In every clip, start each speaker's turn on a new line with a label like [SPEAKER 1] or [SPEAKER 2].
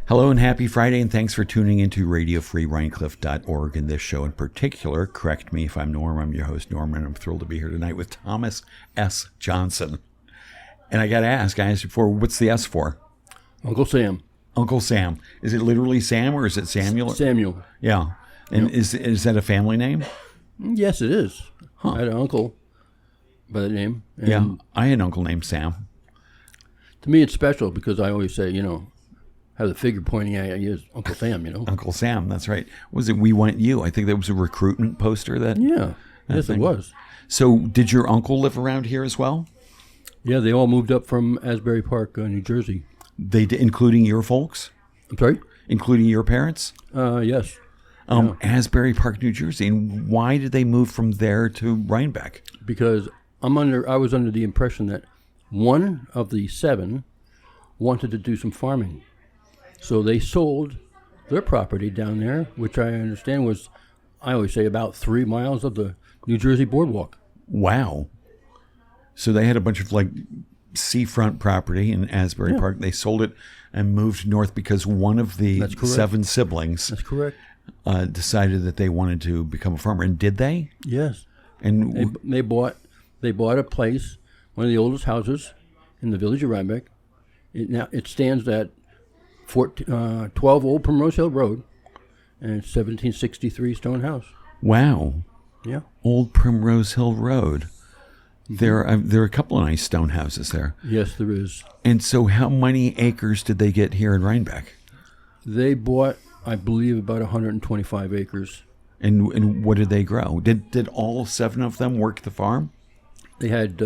[SPEAKER 1] Hello and happy Friday, and thanks for tuning into RadioFreeRhinecliff.org. And this show in particular, correct me if I'm Norm, I'm your host, Norm, and I'm thrilled to be here tonight with Thomas S. Johnson. And I got to ask, I asked you before, what's the S for?
[SPEAKER 2] Uncle Sam.
[SPEAKER 1] Uncle Sam. Is it literally Sam or is it Samuel?
[SPEAKER 2] Samuel.
[SPEAKER 1] Yeah. And
[SPEAKER 2] Yep.
[SPEAKER 1] is that a family name?
[SPEAKER 2] Yes, it is. Huh. I had an uncle by that name. And
[SPEAKER 1] yeah, I had an uncle named Sam.
[SPEAKER 2] To me, it's special because I always say, have the figure pointing at you as Uncle Sam,
[SPEAKER 1] Uncle Sam, that's right. Was it We Want You? I think that was a recruitment poster that...
[SPEAKER 2] Yeah, yes, it was.
[SPEAKER 1] So did your uncle live around here as well?
[SPEAKER 2] Yeah, they all moved up from Asbury Park, New Jersey.
[SPEAKER 1] They did, including your folks?
[SPEAKER 2] I'm sorry?
[SPEAKER 1] Including your parents?
[SPEAKER 2] Yes.
[SPEAKER 1] Asbury Park, New Jersey. And why did they move from there to Rhinebeck?
[SPEAKER 2] Because I was under the impression that one of the 7 wanted to do some farming. So they sold their property down there, which I understand was, I always say, about 3 miles of the New Jersey boardwalk.
[SPEAKER 1] Wow. So they had a bunch of seafront property in Asbury Park. They sold it and moved north because one of the 7 siblings
[SPEAKER 2] That's correct.
[SPEAKER 1] Decided that they wanted to become a farmer. And did they?
[SPEAKER 2] Yes.
[SPEAKER 1] And
[SPEAKER 2] they bought a place, one of the oldest houses in the village of Rhinebeck. It stands at 12 Old Primrose Hill Road, and it's 1763 stone house.
[SPEAKER 1] Wow.
[SPEAKER 2] Yeah.
[SPEAKER 1] Old Primrose Hill Road. Mm-hmm. There are a couple of nice stone houses there.
[SPEAKER 2] Yes, there is.
[SPEAKER 1] And so how many acres did they get here in Rhinebeck?
[SPEAKER 2] They bought, I believe, about 125 acres.
[SPEAKER 1] And what did they grow? Did all 7 of them work the farm?
[SPEAKER 2] They had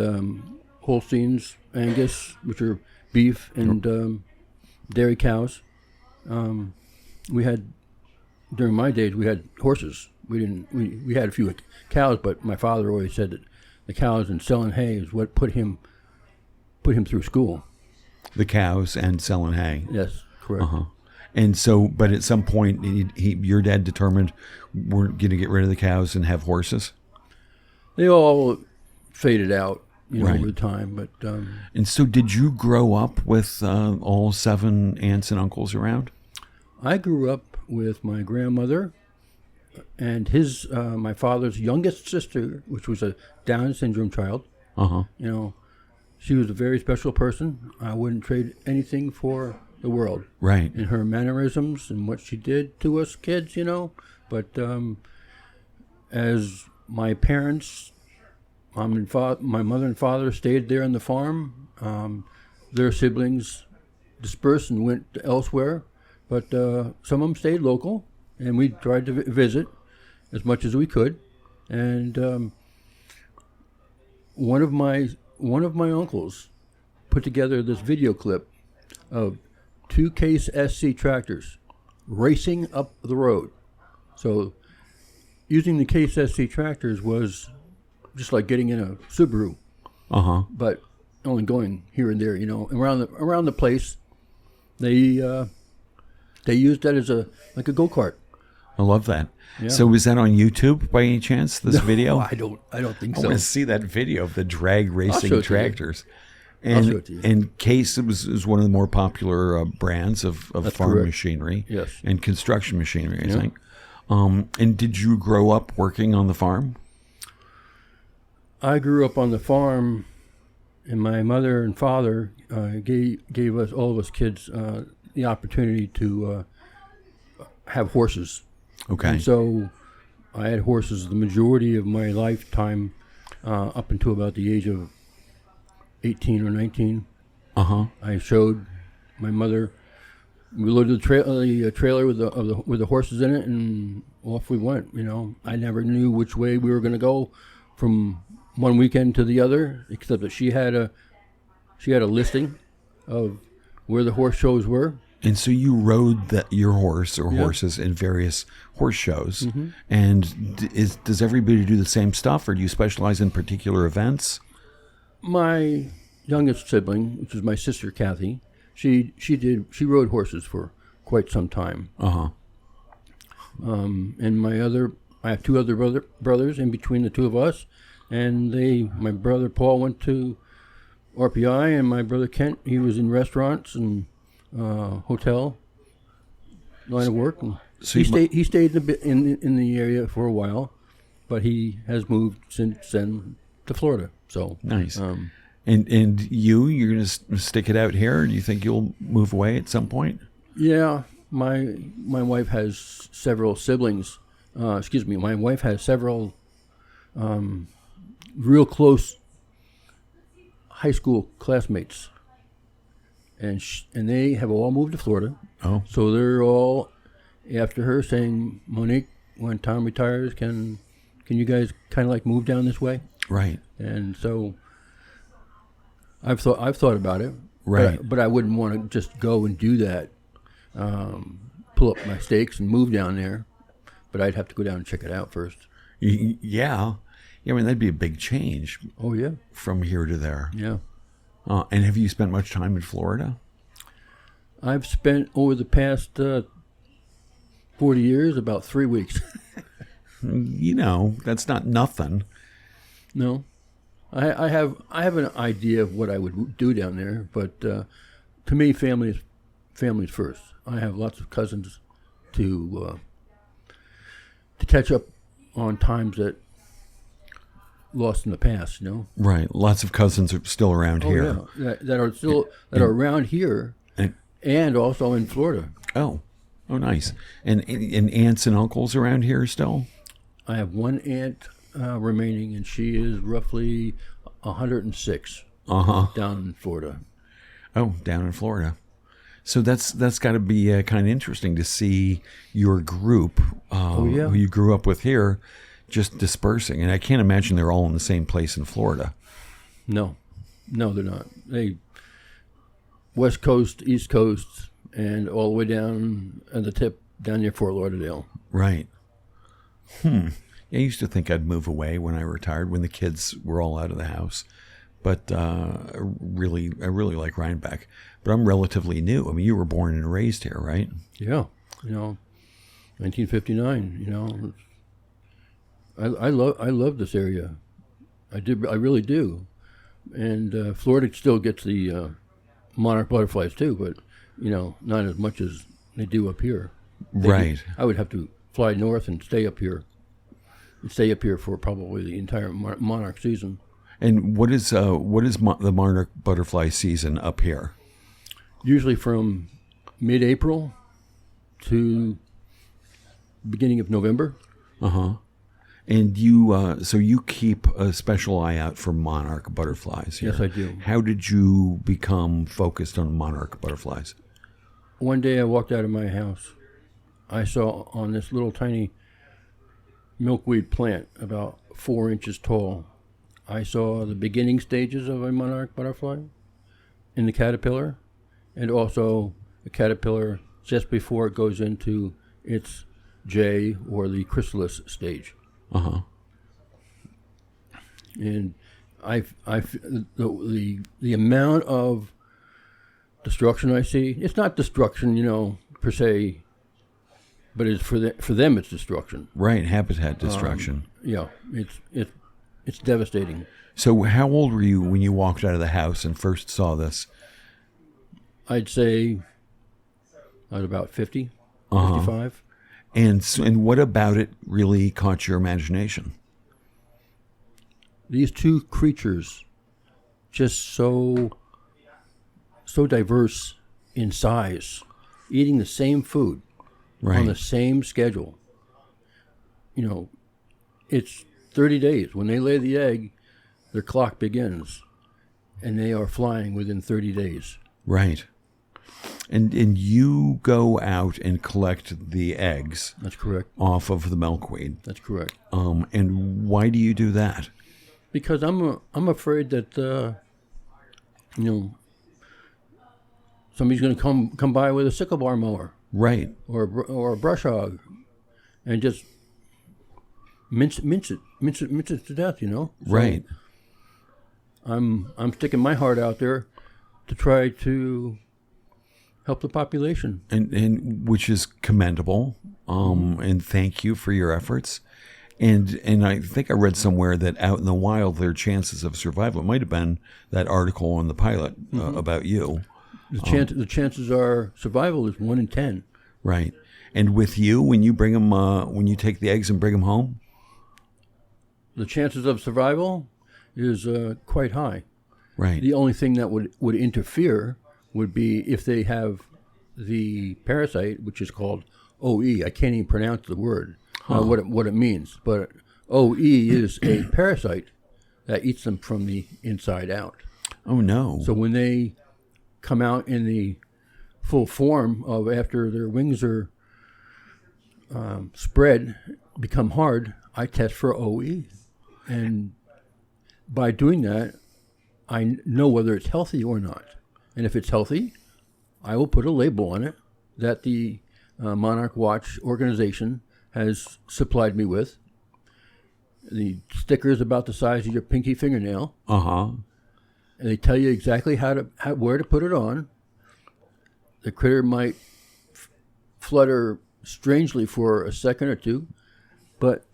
[SPEAKER 2] Holsteins, Angus, which are beef, and dairy cows. We had, during my days, we had horses. We had a few cows, but my father always said that the cows and selling hay is what put him through school.
[SPEAKER 1] The cows and selling hay.
[SPEAKER 2] Yes, correct.
[SPEAKER 1] Uh-huh. And so, but at some point, your dad determined we're going to get rid of the cows and have horses?
[SPEAKER 2] They all faded out,
[SPEAKER 1] right.
[SPEAKER 2] over time. But
[SPEAKER 1] and so did you grow up with all 7 aunts and uncles around?
[SPEAKER 2] I grew up with my grandmother and my father's youngest sister, which was a Down syndrome child.
[SPEAKER 1] Uh-huh.
[SPEAKER 2] She was a very special person. I wouldn't trade anything for the world.
[SPEAKER 1] Right.
[SPEAKER 2] In her mannerisms and what she did to us kids, But as my parents, my mother and father stayed there on the farm, their siblings dispersed and went elsewhere. But some of them stayed local, and we tried to visit as much as we could. And one of my uncles put together this video clip of 2 Case SC tractors racing up the road. So using the Case SC tractors was just like getting in a Subaru.
[SPEAKER 1] Uh-huh.
[SPEAKER 2] But only going here and there, around the place. They used that as a go-kart.
[SPEAKER 1] I love that.
[SPEAKER 2] Yeah.
[SPEAKER 1] So was that on YouTube by any chance, this video?
[SPEAKER 2] I don't think so.
[SPEAKER 1] I want to see that video of the drag racing tractors.
[SPEAKER 2] I'll show it to you.
[SPEAKER 1] And Case was one of the more popular brands of farm
[SPEAKER 2] correct.
[SPEAKER 1] machinery.
[SPEAKER 2] Yes.
[SPEAKER 1] And construction machinery, I think. And did you grow up working on the farm?
[SPEAKER 2] I grew up on the farm, and my mother and father gave us, all of us kids, the opportunity to have horses.
[SPEAKER 1] Okay.
[SPEAKER 2] And so I had horses the majority of my lifetime, up until about the age of 18 or 19.
[SPEAKER 1] Uh-huh.
[SPEAKER 2] I showed my mother. We loaded the trailer with the horses in it, and off we went. I never knew which way we were going to go from one weekend to the other, except that she had a listing of where the horse shows were.
[SPEAKER 1] And so you rode your horse or horses in various horse shows.
[SPEAKER 2] Mm-hmm.
[SPEAKER 1] And does everybody do the same stuff, or do you specialize in particular events?
[SPEAKER 2] My youngest sibling, which is my sister Kathy, she rode horses for quite some time.
[SPEAKER 1] Uh-huh.
[SPEAKER 2] And I have 2 other brothers in between the 2 of us, and my brother Paul went to RPI, and my brother Kent, he was in restaurants and hotel line of work. And
[SPEAKER 1] So
[SPEAKER 2] he stayed in the area for a while, but he has moved since then to Florida. So
[SPEAKER 1] nice. And you're going to stick it out here? Or do you think you'll move away at some point?
[SPEAKER 2] Yeah, my wife has several siblings. My wife has several real close high school classmates, and they have all moved to Florida.
[SPEAKER 1] Oh,
[SPEAKER 2] so they're all after her, saying, "Monique, when Tom retires, can you guys kind of like move down this way?"
[SPEAKER 1] Right.
[SPEAKER 2] And so I've thought about it,
[SPEAKER 1] right?
[SPEAKER 2] But I wouldn't want to just go and do that, pull up my stakes and move down there. But I'd have to go down and check it out first.
[SPEAKER 1] Yeah. I mean, that'd be a big change.
[SPEAKER 2] Oh, yeah.
[SPEAKER 1] From here to there.
[SPEAKER 2] Yeah.
[SPEAKER 1] And have you spent much time in Florida?
[SPEAKER 2] I've spent, over the past 40 years, about 3 weeks.
[SPEAKER 1] That's not nothing.
[SPEAKER 2] No. I have an idea of what I would do down there, but to me, family's first. I have lots of cousins to catch up on times that lost in the past,
[SPEAKER 1] Right. Lots of cousins are still around here.
[SPEAKER 2] Yeah. That are around here and also in Florida.
[SPEAKER 1] Oh, nice. And aunts and uncles around here still?
[SPEAKER 2] I have one aunt remaining, and she is roughly 106 down in Florida.
[SPEAKER 1] Oh, down in Florida. So that's got to be kind of interesting to see your group, who you grew up with here, just dispersing. And I can't imagine they're all in the same place in Florida.
[SPEAKER 2] No, they're not. They West Coast, East Coast, and all the way down at the tip down near Fort Lauderdale.
[SPEAKER 1] Right. I used to think I'd move away when I retired, when the kids were all out of the house. But I really like Rhinebeck. But I'm relatively new. I mean, you were born and raised here, right?
[SPEAKER 2] Yeah. 1959. I love this area. I really do. And Florida still gets the monarch butterflies too, but not as much as they do up here.
[SPEAKER 1] Right.
[SPEAKER 2] I would have to fly north and stay up here for probably the entire monarch season.
[SPEAKER 1] And what is the monarch butterfly season up here?
[SPEAKER 2] Usually from mid-April to beginning of November.
[SPEAKER 1] And so you keep a special eye out for monarch butterflies here.
[SPEAKER 2] Yes, I do.
[SPEAKER 1] How did you become focused on monarch butterflies?
[SPEAKER 2] One day I walked out of my house. I saw on this little tiny milkweed plant, about 4 inches tall, I saw the beginning stages of a monarch butterfly in the caterpillar, and also the caterpillar just before it goes into its J, or the chrysalis stage. And the amount of destruction I see, it's not destruction, per se, but it's for them it's destruction.
[SPEAKER 1] Right, habitat destruction.
[SPEAKER 2] It's devastating.
[SPEAKER 1] So how old were you when you walked out of the house and first saw this?
[SPEAKER 2] I'd say I was about 50, 55.
[SPEAKER 1] And what about it really caught your imagination?
[SPEAKER 2] These two creatures, just so diverse in size, eating the same food,
[SPEAKER 1] right,
[SPEAKER 2] on the same schedule. It's 30 days. When they lay the egg, their clock begins, and they are flying within 30 days.
[SPEAKER 1] Right. And you go out and collect the eggs.
[SPEAKER 2] That's correct.
[SPEAKER 1] Off of the milkweed.
[SPEAKER 2] That's correct.
[SPEAKER 1] And why do you do that?
[SPEAKER 2] Because I'm afraid that somebody's going to come by with a sickle bar mower,
[SPEAKER 1] right,
[SPEAKER 2] or a brush hog, and just mince it to death. So
[SPEAKER 1] right.
[SPEAKER 2] I'm sticking my heart out there to try to help the population,
[SPEAKER 1] and which is commendable. And thank you for your efforts. And I think I read somewhere that out in the wild, their chances of survival, it might have been that article on the pilot about you.
[SPEAKER 2] The chances are survival is 1 in 10.
[SPEAKER 1] Right. And with you, when you bring them, when you take the eggs and bring them home?
[SPEAKER 2] The chances of survival is quite high.
[SPEAKER 1] Right.
[SPEAKER 2] The only thing that would interfere would be if they have the parasite, which is called OE. I can't even pronounce the word, what it means. But OE is a parasite that eats them from the inside out.
[SPEAKER 1] Oh, no.
[SPEAKER 2] So when they come out in the full form of after their wings are spread, become hard, I test for OE. And by doing that, I know whether it's healthy or not. And if it's healthy, I will put a label on it that the Monarch Watch organization has supplied me with. The sticker is about the size of your pinky fingernail.
[SPEAKER 1] Uh-huh.
[SPEAKER 2] And they tell you exactly where to put it on. The critter might flutter strangely for a second or two, but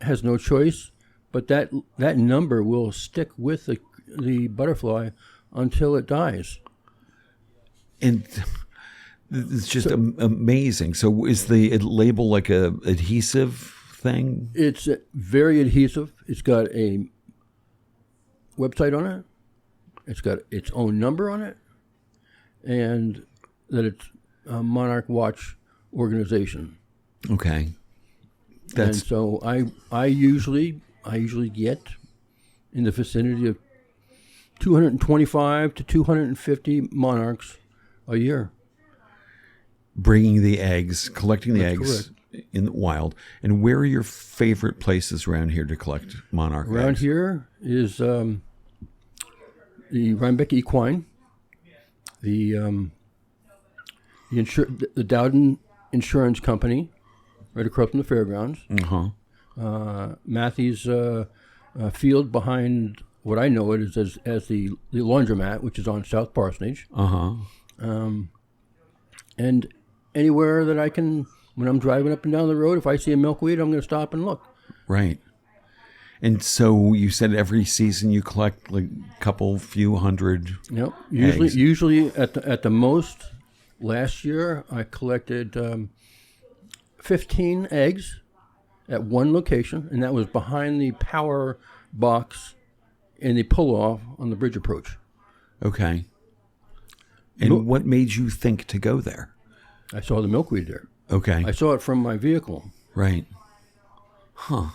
[SPEAKER 2] has no choice. But that number will stick with the butterfly until it dies.
[SPEAKER 1] And it's just amazing. So is the label like a adhesive thing?
[SPEAKER 2] It's very adhesive. It's got a website on it. It's got its own number on it, and that it's a Monarch Watch organization.
[SPEAKER 1] Okay.
[SPEAKER 2] And so I usually get in the vicinity of 225 to 250 monarchs a year.
[SPEAKER 1] Bringing the eggs, collecting the
[SPEAKER 2] That's
[SPEAKER 1] eggs
[SPEAKER 2] correct.
[SPEAKER 1] in the wild. And where are your favorite places around here to collect monarch eggs?
[SPEAKER 2] Around here is the Rhinebeck Equine, the Dowden Insurance Company, right across from the fairgrounds.
[SPEAKER 1] Uh-huh.
[SPEAKER 2] Matty's field behind what I know it is as the laundromat, which is on South Parsonage.
[SPEAKER 1] Uh-huh.
[SPEAKER 2] And anywhere that I can, when I'm driving up and down the road, if I see a milkweed, I'm going to stop and look.
[SPEAKER 1] Right. And so you said every season you collect like a few hundred.
[SPEAKER 2] Yep.
[SPEAKER 1] eggs.
[SPEAKER 2] Usually at the most, last year I collected 15 eggs at one location, and that was behind the power box in the pull-off on the bridge approach.
[SPEAKER 1] Okay. And what made you think to go there?
[SPEAKER 2] I saw the milkweed there.
[SPEAKER 1] Okay.
[SPEAKER 2] I saw it from my vehicle.
[SPEAKER 1] Right. Huh.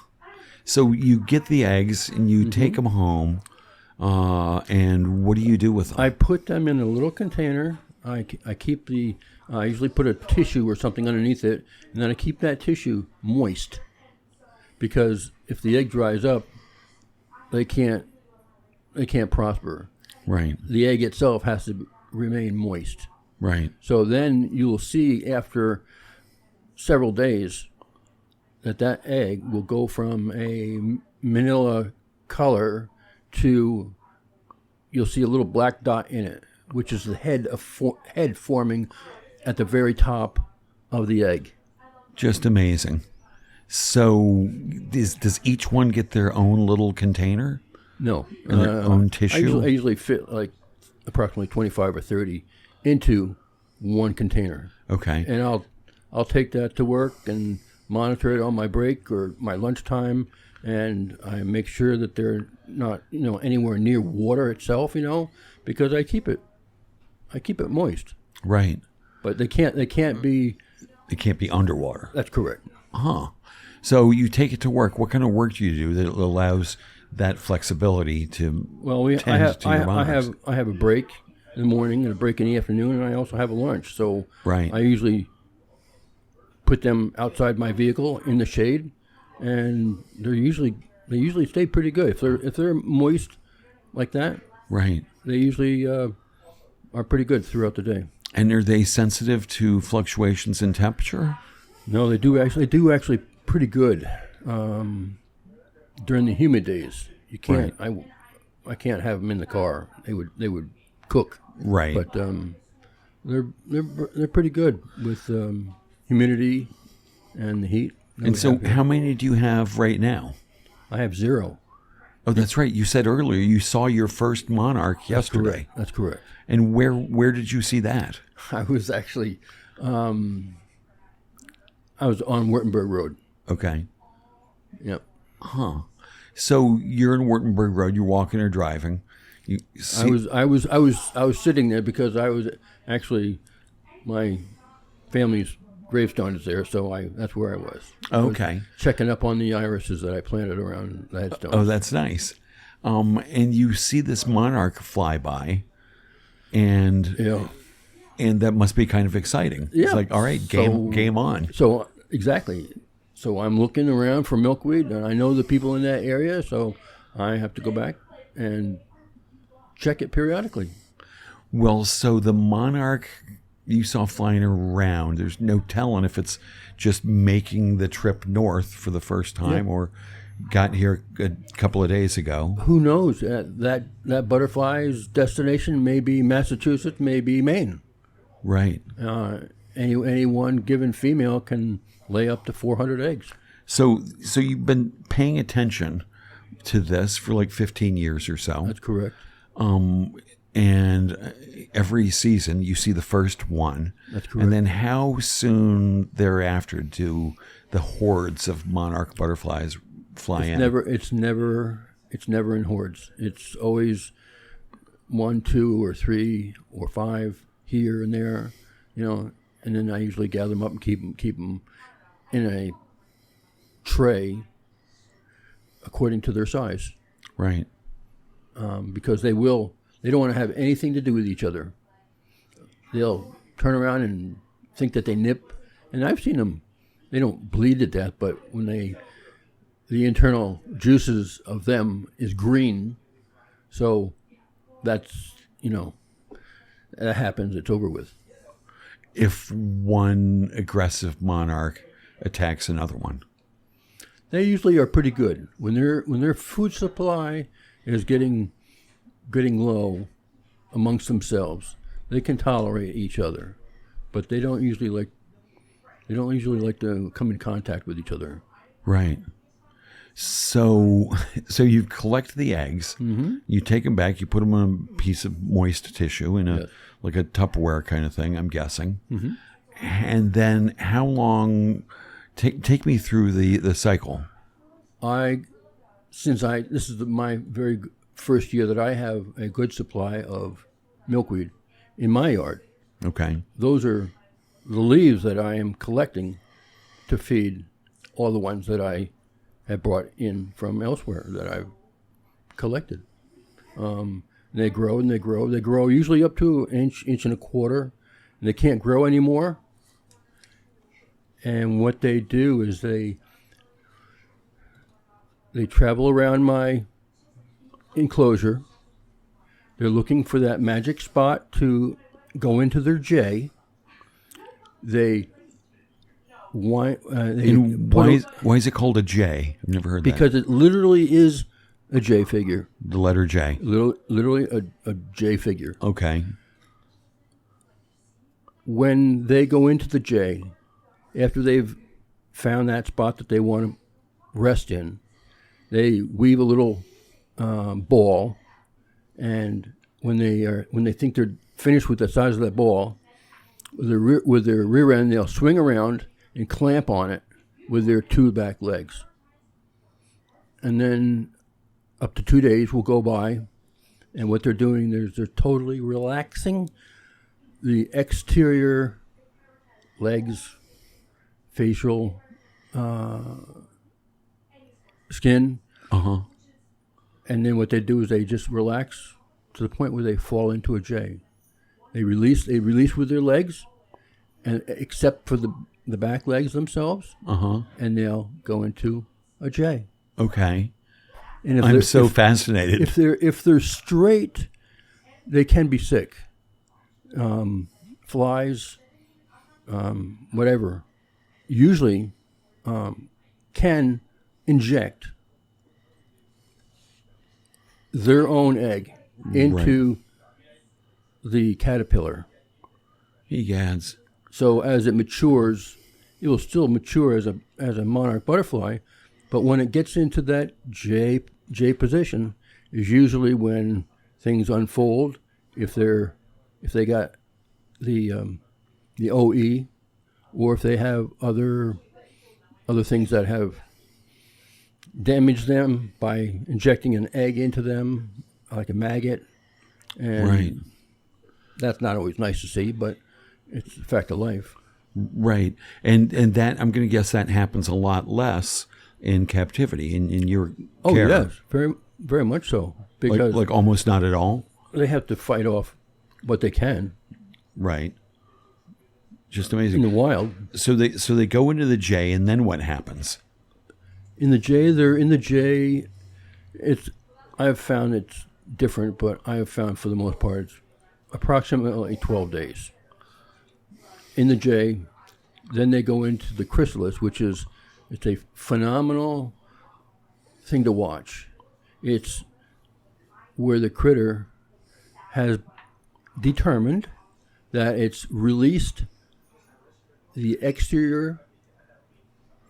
[SPEAKER 1] So you get the eggs and you take them home, and what do you do with them?
[SPEAKER 2] I put them in a little container. I keep I usually put a tissue or something underneath it, and then I keep that tissue moist. Because if the egg dries up, they can't prosper.
[SPEAKER 1] Right.
[SPEAKER 2] The egg itself has to remain moist.
[SPEAKER 1] Right.
[SPEAKER 2] So then you will see after several days that egg will go from a manila color to, you'll see a little black dot in it, which is the head forming at the very top of the egg.
[SPEAKER 1] Just amazing. So does each one get their own little container?
[SPEAKER 2] No.
[SPEAKER 1] And their own tissue?
[SPEAKER 2] I usually fit like approximately 25 or 30 into one container.
[SPEAKER 1] Okay.
[SPEAKER 2] And I'll take that to work and monitor it on my break or my lunchtime, and I make sure that they're not, anywhere near water itself, because I keep it moist.
[SPEAKER 1] Right.
[SPEAKER 2] But they can't be.
[SPEAKER 1] It can't be underwater.
[SPEAKER 2] That's correct.
[SPEAKER 1] Huh. So you take it to work. What kind of work do you do that allows that flexibility to tend to your monarchs?
[SPEAKER 2] I have a break in the morning and a break in the afternoon, and I also have a lunch. So
[SPEAKER 1] right.
[SPEAKER 2] I usually put them outside my vehicle in the shade, and they usually stay pretty good. If they're moist like that,
[SPEAKER 1] right,
[SPEAKER 2] they usually are pretty good throughout the day.
[SPEAKER 1] And are they sensitive to fluctuations in temperature?
[SPEAKER 2] No, they do actually pretty good during the humid days. You can't. Right. I can't have them in the car. They would cook.
[SPEAKER 1] Right.
[SPEAKER 2] But they're pretty good with humidity and the heat.
[SPEAKER 1] And so how many do you have right now?
[SPEAKER 2] I have 0.
[SPEAKER 1] Oh, that's right. You said earlier you saw your first monarch yesterday.
[SPEAKER 2] That's correct.
[SPEAKER 1] And where did you see that?
[SPEAKER 2] I was actually I was on Württemberg Road.
[SPEAKER 1] Okay.
[SPEAKER 2] Yep.
[SPEAKER 1] Huh. So you're in Württemberg Road. You're walking or driving. You see,
[SPEAKER 2] I was sitting there because I was actually, my family's gravestone is there, so that's where I was.
[SPEAKER 1] okay.
[SPEAKER 2] I was checking up on the irises that I planted around the headstones.
[SPEAKER 1] Oh, that's nice. And you see this monarch fly by, and
[SPEAKER 2] Yeah.
[SPEAKER 1] and that must be kind of exciting.
[SPEAKER 2] Yeah.
[SPEAKER 1] It's like, all right, game on.
[SPEAKER 2] So exactly. So I'm looking around for milkweed, and I know the people in that area, so I have to go back and check it periodically.
[SPEAKER 1] Well, so the monarch you saw flying around, there's no telling if it's just making the trip north for the first time or got here a couple of days ago.
[SPEAKER 2] Who knows? That butterfly's destination may be Massachusetts, may be Maine.
[SPEAKER 1] Right.
[SPEAKER 2] Any one given female can lay up to 400 eggs.
[SPEAKER 1] So you've been paying attention to this for like 15 years or so.
[SPEAKER 2] That's correct.
[SPEAKER 1] And every season you see the first one.
[SPEAKER 2] That's correct.
[SPEAKER 1] And then how soon thereafter do the hordes of monarch butterflies fly in?
[SPEAKER 2] It's never in hordes. It's always 1, 2, or 3 or 5 here and there, and then I usually gather them up and keep them in a tray according to their size.
[SPEAKER 1] Right.
[SPEAKER 2] Because they don't want to have anything to do with each other. They'll turn around and think that they nip, and I've seen them. They don't bleed to death, but when the internal juices of them is green, so that's, that happens, it's over with.
[SPEAKER 1] If one aggressive monarch attacks another one.
[SPEAKER 2] They usually are pretty good. When their food supply is getting low amongst themselves, they can tolerate each other, but they don't usually like to come in contact with each other.
[SPEAKER 1] Right. So you collect the eggs, you take them back, you put them on a piece of moist tissue in like a Tupperware kind of thing, I'm guessing. And then how long? Take me through the cycle.
[SPEAKER 2] This is my very first year that I have a good supply of milkweed in my yard.
[SPEAKER 1] Okay.
[SPEAKER 2] Those are the leaves that I am collecting to feed all the ones that I have brought in from elsewhere that I've collected. They grow and they grow. They grow usually up to an inch and a quarter. And they can't grow anymore. And what they do is they travel around my enclosure. They're looking for that magic spot to go into their J. Why
[SPEAKER 1] is it called a J? I've never heard that.
[SPEAKER 2] Because it literally is a J figure.
[SPEAKER 1] The letter J.
[SPEAKER 2] Literally a J figure.
[SPEAKER 1] Okay.
[SPEAKER 2] When they go into the J, after they've found that spot that they want to rest in, they weave a little ball, and when they think they're finished with the size of that ball, with their rear end, they'll swing around and clamp on it with their 2 back legs. And then up to 2 days will go by, and what they're doing is they're totally relaxing the exterior legs, facial skin. And then what they do is they just relax to the point where they fall into a J. They release with their legs, and except for the back legs themselves, and they'll go into a J.
[SPEAKER 1] Okay. And I'm so fascinated.
[SPEAKER 2] If they're straight, they can be sick. Flies, whatever, usually can inject their own egg into the caterpillar.
[SPEAKER 1] Egads.
[SPEAKER 2] So as it matures, it will still mature as a monarch butterfly, but when it gets into that J position is usually when things unfold. If they got the OE or if they have other things that have damaged them by injecting an egg into them, like a maggot. And
[SPEAKER 1] right.
[SPEAKER 2] That's not always nice to see, but it's a fact of life.
[SPEAKER 1] Right. And that, I'm going to guess that happens a lot less in captivity, in your care.
[SPEAKER 2] Oh, yes. Very, very much so. Because
[SPEAKER 1] like almost not at all?
[SPEAKER 2] they have to fight off what they can.
[SPEAKER 1] Right. Just amazing.
[SPEAKER 2] In the wild.
[SPEAKER 1] So they go into the J, and then what happens?
[SPEAKER 2] In the J, they're in the J. I've found it's different, but I have found for the most part it's approximately 12 days. In the J, then they go into the chrysalis, which it's a phenomenal thing to watch. It's where the critter has determined that it's released the exterior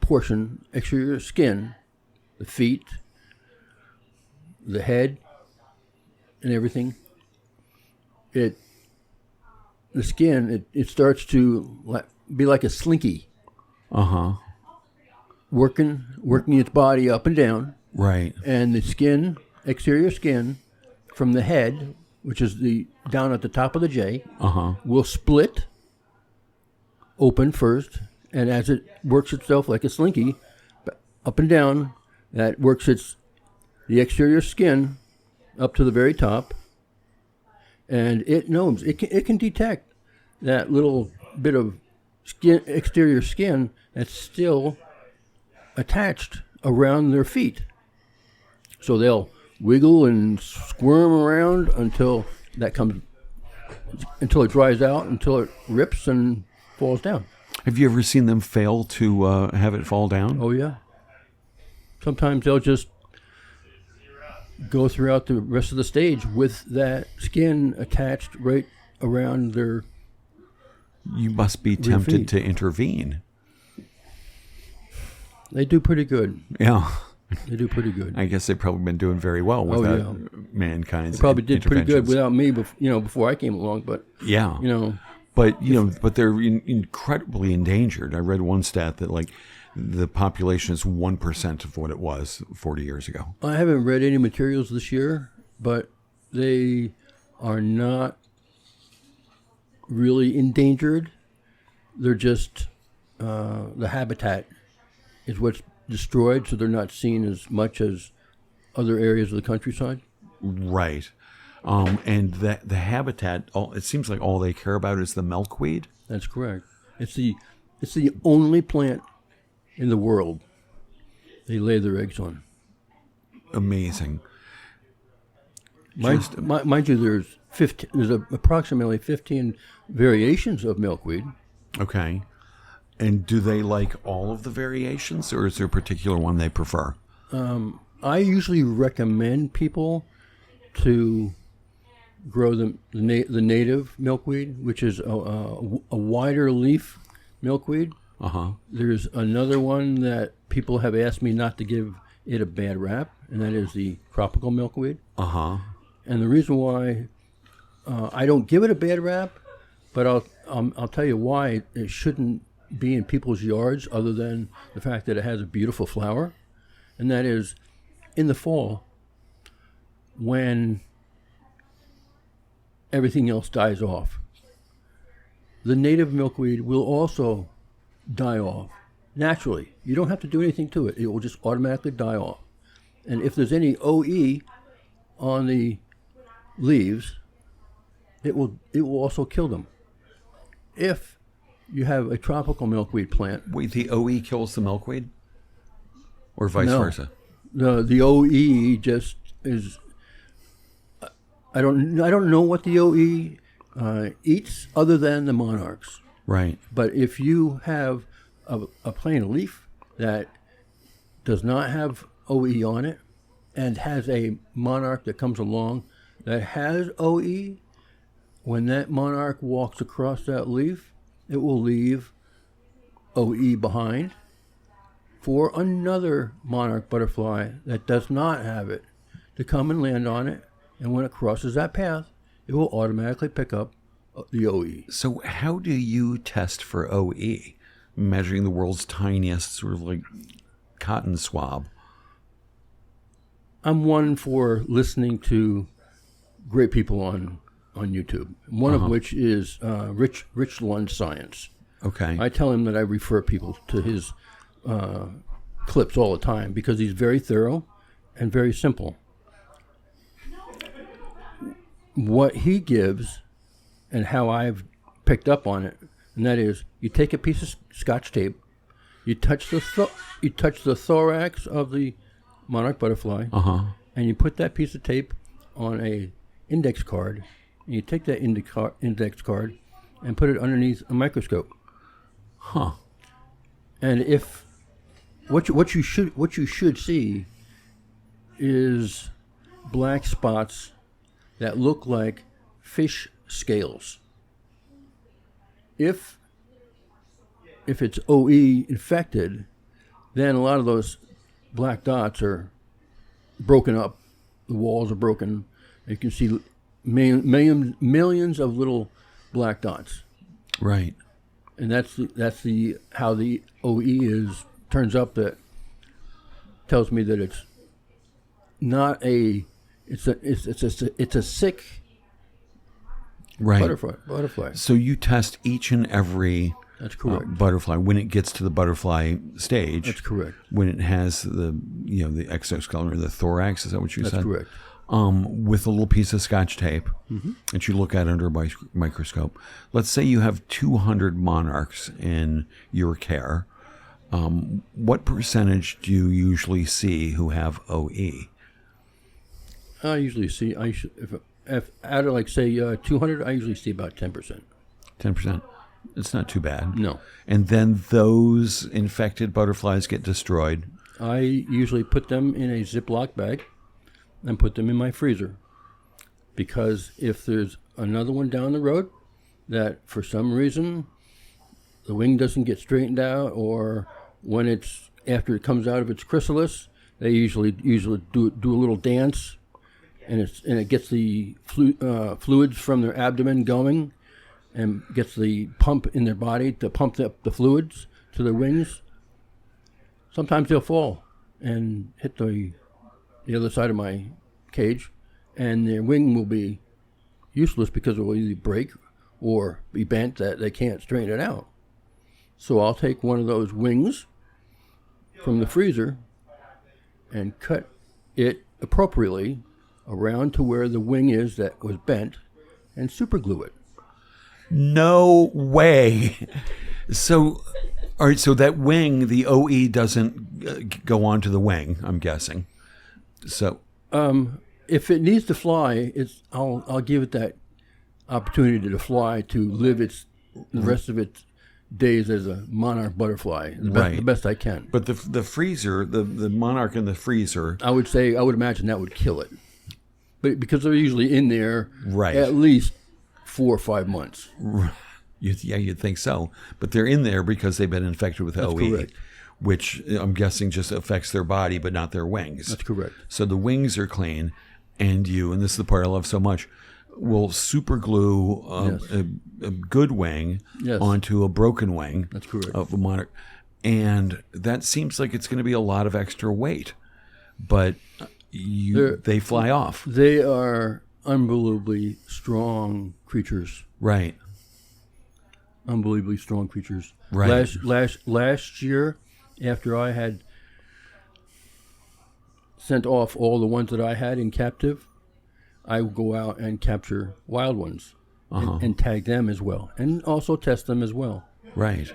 [SPEAKER 2] portion, exterior skin, the feet, the head, and everything. The skin, it starts to be like a slinky. Working its body up and down.
[SPEAKER 1] Right.
[SPEAKER 2] And the skin, exterior skin, from the head, which is down at the top of the J, will split open first, and as it works itself like a slinky, up and down, that works the exterior skin up to the very top, and it knows it can detect that little bit of exterior skin that's still attached around their feet. So they'll wiggle and squirm around until it dries out, until it rips and falls down.
[SPEAKER 1] Have you ever seen them fail to have it fall down?
[SPEAKER 2] Oh, yeah. Sometimes they'll just go throughout the rest of the stage with that skin attached right around their
[SPEAKER 1] You must be tempted to intervene.
[SPEAKER 2] They do pretty good.
[SPEAKER 1] Yeah.
[SPEAKER 2] They do pretty good.
[SPEAKER 1] I guess they've probably been doing very well without mankind's.
[SPEAKER 2] They probably did pretty good without me, before I came along. But
[SPEAKER 1] yeah, but they're incredibly endangered. I read one stat that the population is 1% of what it was 40 years ago.
[SPEAKER 2] I haven't read any materials this year, but they are not really endangered. They're just the habitat is what's destroyed, so they're not seen as much as other areas of the countryside.
[SPEAKER 1] Right. And the habitat, it seems like all they care about is the milkweed.
[SPEAKER 2] That's correct. It's the only plant in the world they lay their eggs on.
[SPEAKER 1] Amazing.
[SPEAKER 2] Mind you, there's approximately 15 variations of milkweed.
[SPEAKER 1] Okay. And do they like all of the variations, or is there a particular one they prefer?
[SPEAKER 2] I usually recommend people to grow the native milkweed, which is a wider leaf milkweed. There's another one that people have asked me not to give it a bad rap, and that is the tropical milkweed. And the reason why I don't give it a bad rap, but I'll tell you why it shouldn't be in people's yards, other than the fact that it has a beautiful flower, and that is in the fall when everything else dies off. The native milkweed will also die off naturally. You don't have to do anything to it. It will just automatically die off. And if there's any OE on the leaves, it will also kill them. If you have a tropical milkweed plant.
[SPEAKER 1] Wait, the OE kills the milkweed? Or vice versa?
[SPEAKER 2] The OE just is... I don't know what the OE eats other than the monarchs.
[SPEAKER 1] Right.
[SPEAKER 2] But if you have a plain leaf that does not have OE on it and has a monarch that comes along that has OE, when that monarch walks across that leaf, it will leave OE behind for another monarch butterfly that does not have it to come and land on it. And when it crosses that path, it will automatically pick up the OE.
[SPEAKER 1] So how do you test for OE? measuring the world's tiniest sort of like cotton swab.
[SPEAKER 2] I'm one for listening to great people on YouTube. One of which is Rich Lund Science.
[SPEAKER 1] Okay.
[SPEAKER 2] I tell him that I refer people to his clips all the time because he's very thorough and very simple. What he gives and how I've picked up on it, and that is, you take a piece of Scotch tape, you touch the thorax of the monarch butterfly, and you put that piece of tape on a index card, and you take that index card and put it underneath a microscope.
[SPEAKER 1] Huh.
[SPEAKER 2] And if what you should see is black spots that look like fish scales. If it's OE infected, then a lot of those black dots are broken up. The walls are broken. You can see millions of little black dots.
[SPEAKER 1] Right.
[SPEAKER 2] And that's how the OE turns up. That tells me that it's not it's a sick
[SPEAKER 1] right
[SPEAKER 2] butterfly.
[SPEAKER 1] So you test each and every
[SPEAKER 2] That's correct.
[SPEAKER 1] Butterfly when it gets to the butterfly stage.
[SPEAKER 2] That's correct.
[SPEAKER 1] When it has the exoskeleton or the thorax, is that what you said?
[SPEAKER 2] That's correct.
[SPEAKER 1] With a little piece of Scotch tape that you look at under a microscope. Let's say you have 200 monarchs in your care. What percentage do you usually see who have OE?
[SPEAKER 2] I usually see, if out of, like, say, 200, I usually see about 10%.
[SPEAKER 1] 10%. It's not too bad.
[SPEAKER 2] No.
[SPEAKER 1] And then those infected butterflies get destroyed.
[SPEAKER 2] I usually put them in a Ziploc bag and put them in my freezer. Because if there's another one down the road that for some reason the wing doesn't get straightened out, or when after it comes out of its chrysalis, they usually do a little dance, and it gets the fluids from their abdomen going, and gets the pump in their body to pump up the fluids to their wings. Sometimes they'll fall and hit the other side of my cage, and their wing will be useless because it will either break or be bent that they can't straighten it out. So I'll take one of those wings from the freezer and cut it appropriately around to where the wing is that was bent and super glue it.
[SPEAKER 1] No way. So, all right, so that wing, the OE doesn't go onto the wing, I'm guessing. So,
[SPEAKER 2] if it needs to fly, I'll give it that opportunity to fly, to live the rest of its days as a monarch butterfly, the best I can.
[SPEAKER 1] But the freezer, the monarch in the freezer,
[SPEAKER 2] I would imagine that would kill it, but because they're usually in there at least 4 or 5 months.
[SPEAKER 1] You'd think so. But they're in there because they've been infected with
[SPEAKER 2] That's
[SPEAKER 1] OE,
[SPEAKER 2] correct.
[SPEAKER 1] which I'm guessing just affects their body, but not their wings.
[SPEAKER 2] That's correct.
[SPEAKER 1] So the wings are clean, and this is the part I love so much, will super glue a good wing onto a broken wing.
[SPEAKER 2] That's correct.
[SPEAKER 1] Of a monarch. And that seems like it's going to be a lot of extra weight, but they fly off.
[SPEAKER 2] They are unbelievably strong creatures.
[SPEAKER 1] Right.
[SPEAKER 2] Unbelievably strong creatures.
[SPEAKER 1] Right.
[SPEAKER 2] Last year, after I had sent off all the ones that I had in captive, I would go out and capture wild ones and tag them as well, and also test them as well.
[SPEAKER 1] Right.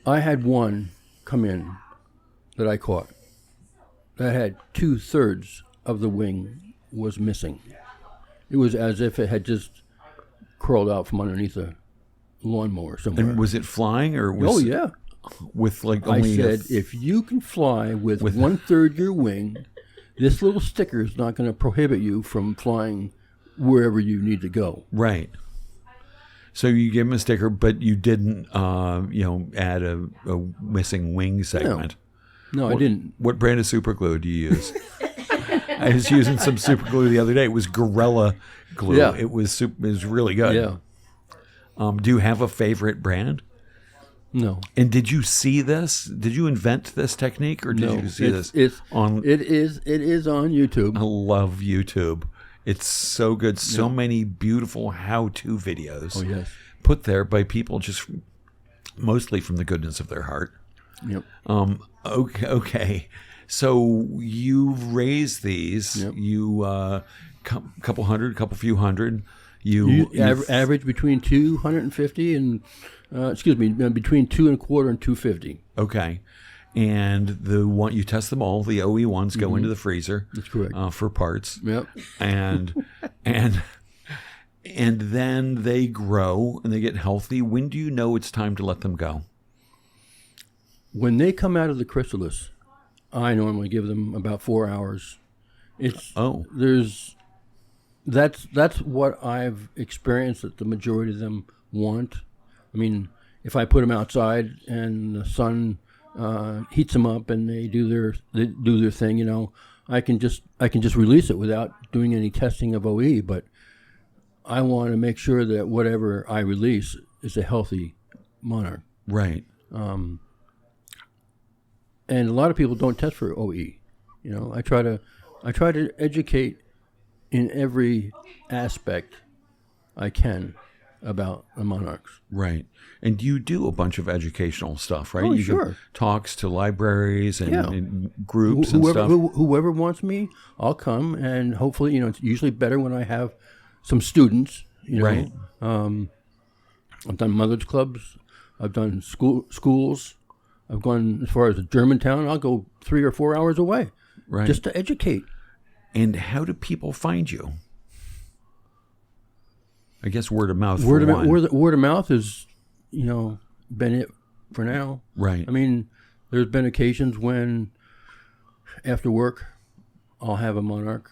[SPEAKER 2] I had one come in that I caught that had 2/3 of the wing was missing. It was as if it had just crawled out from underneath a lawnmower somewhere.
[SPEAKER 1] And was it flying or was
[SPEAKER 2] yeah.
[SPEAKER 1] With like only
[SPEAKER 2] I said, if you can fly with 1/3 your wing, this little sticker is not going to prohibit you from flying wherever you need to go.
[SPEAKER 1] Right. So you gave him a sticker, but you didn't, add a missing wing segment.
[SPEAKER 2] No, I didn't.
[SPEAKER 1] What brand of super glue do you use? I was using some super glue the other day. It was Gorilla glue.
[SPEAKER 2] Yeah.
[SPEAKER 1] It was really good.
[SPEAKER 2] Yeah.
[SPEAKER 1] Do you have a favorite brand?
[SPEAKER 2] No.
[SPEAKER 1] And did you see this? Did you invent this technique, or did you see this on?
[SPEAKER 2] It is on YouTube.
[SPEAKER 1] I love YouTube. It's so good. So many beautiful how-to videos.
[SPEAKER 2] Oh yes.
[SPEAKER 1] Put there by people just mostly from the goodness of their heart.
[SPEAKER 2] Yep.
[SPEAKER 1] Okay. So you raise these.
[SPEAKER 2] Yep.
[SPEAKER 1] You couple hundred, couple few hundred.
[SPEAKER 2] Average between 250 and between 2.25 and 250.
[SPEAKER 1] Okay. And the one you test them all. The OE ones go into the freezer.
[SPEAKER 2] That's correct.
[SPEAKER 1] For parts.
[SPEAKER 2] Yep.
[SPEAKER 1] And then they grow and they get healthy. When do you know it's time to let them go?
[SPEAKER 2] When they come out of the chrysalis, I normally give them about 4 hours. That's what I've experienced that the majority of them want. I mean, if I put them outside and the sun heats them up and they do their thing, I can just release it without doing any testing of OE. But I want to make sure that whatever I release is a healthy monarch.
[SPEAKER 1] Right.
[SPEAKER 2] And a lot of people don't test for OE. I try to educate in every aspect I can about the monarchs.
[SPEAKER 1] Right. And you do a bunch of educational stuff, right?
[SPEAKER 2] Oh,
[SPEAKER 1] you
[SPEAKER 2] sure.
[SPEAKER 1] give talks to libraries and groups and stuff.
[SPEAKER 2] Whoever wants me, I'll come. And hopefully, it's usually better when I have some students.
[SPEAKER 1] Right.
[SPEAKER 2] I've done mothers clubs. I've done schools. I've gone as far as Germantown. I'll go 3 or 4 hours away,
[SPEAKER 1] right,
[SPEAKER 2] just to educate.
[SPEAKER 1] And how do people find you? I guess word of mouth.
[SPEAKER 2] Word of mouth is, been it for now.
[SPEAKER 1] Right.
[SPEAKER 2] I mean, there's been occasions when, after work, I'll have a monarch,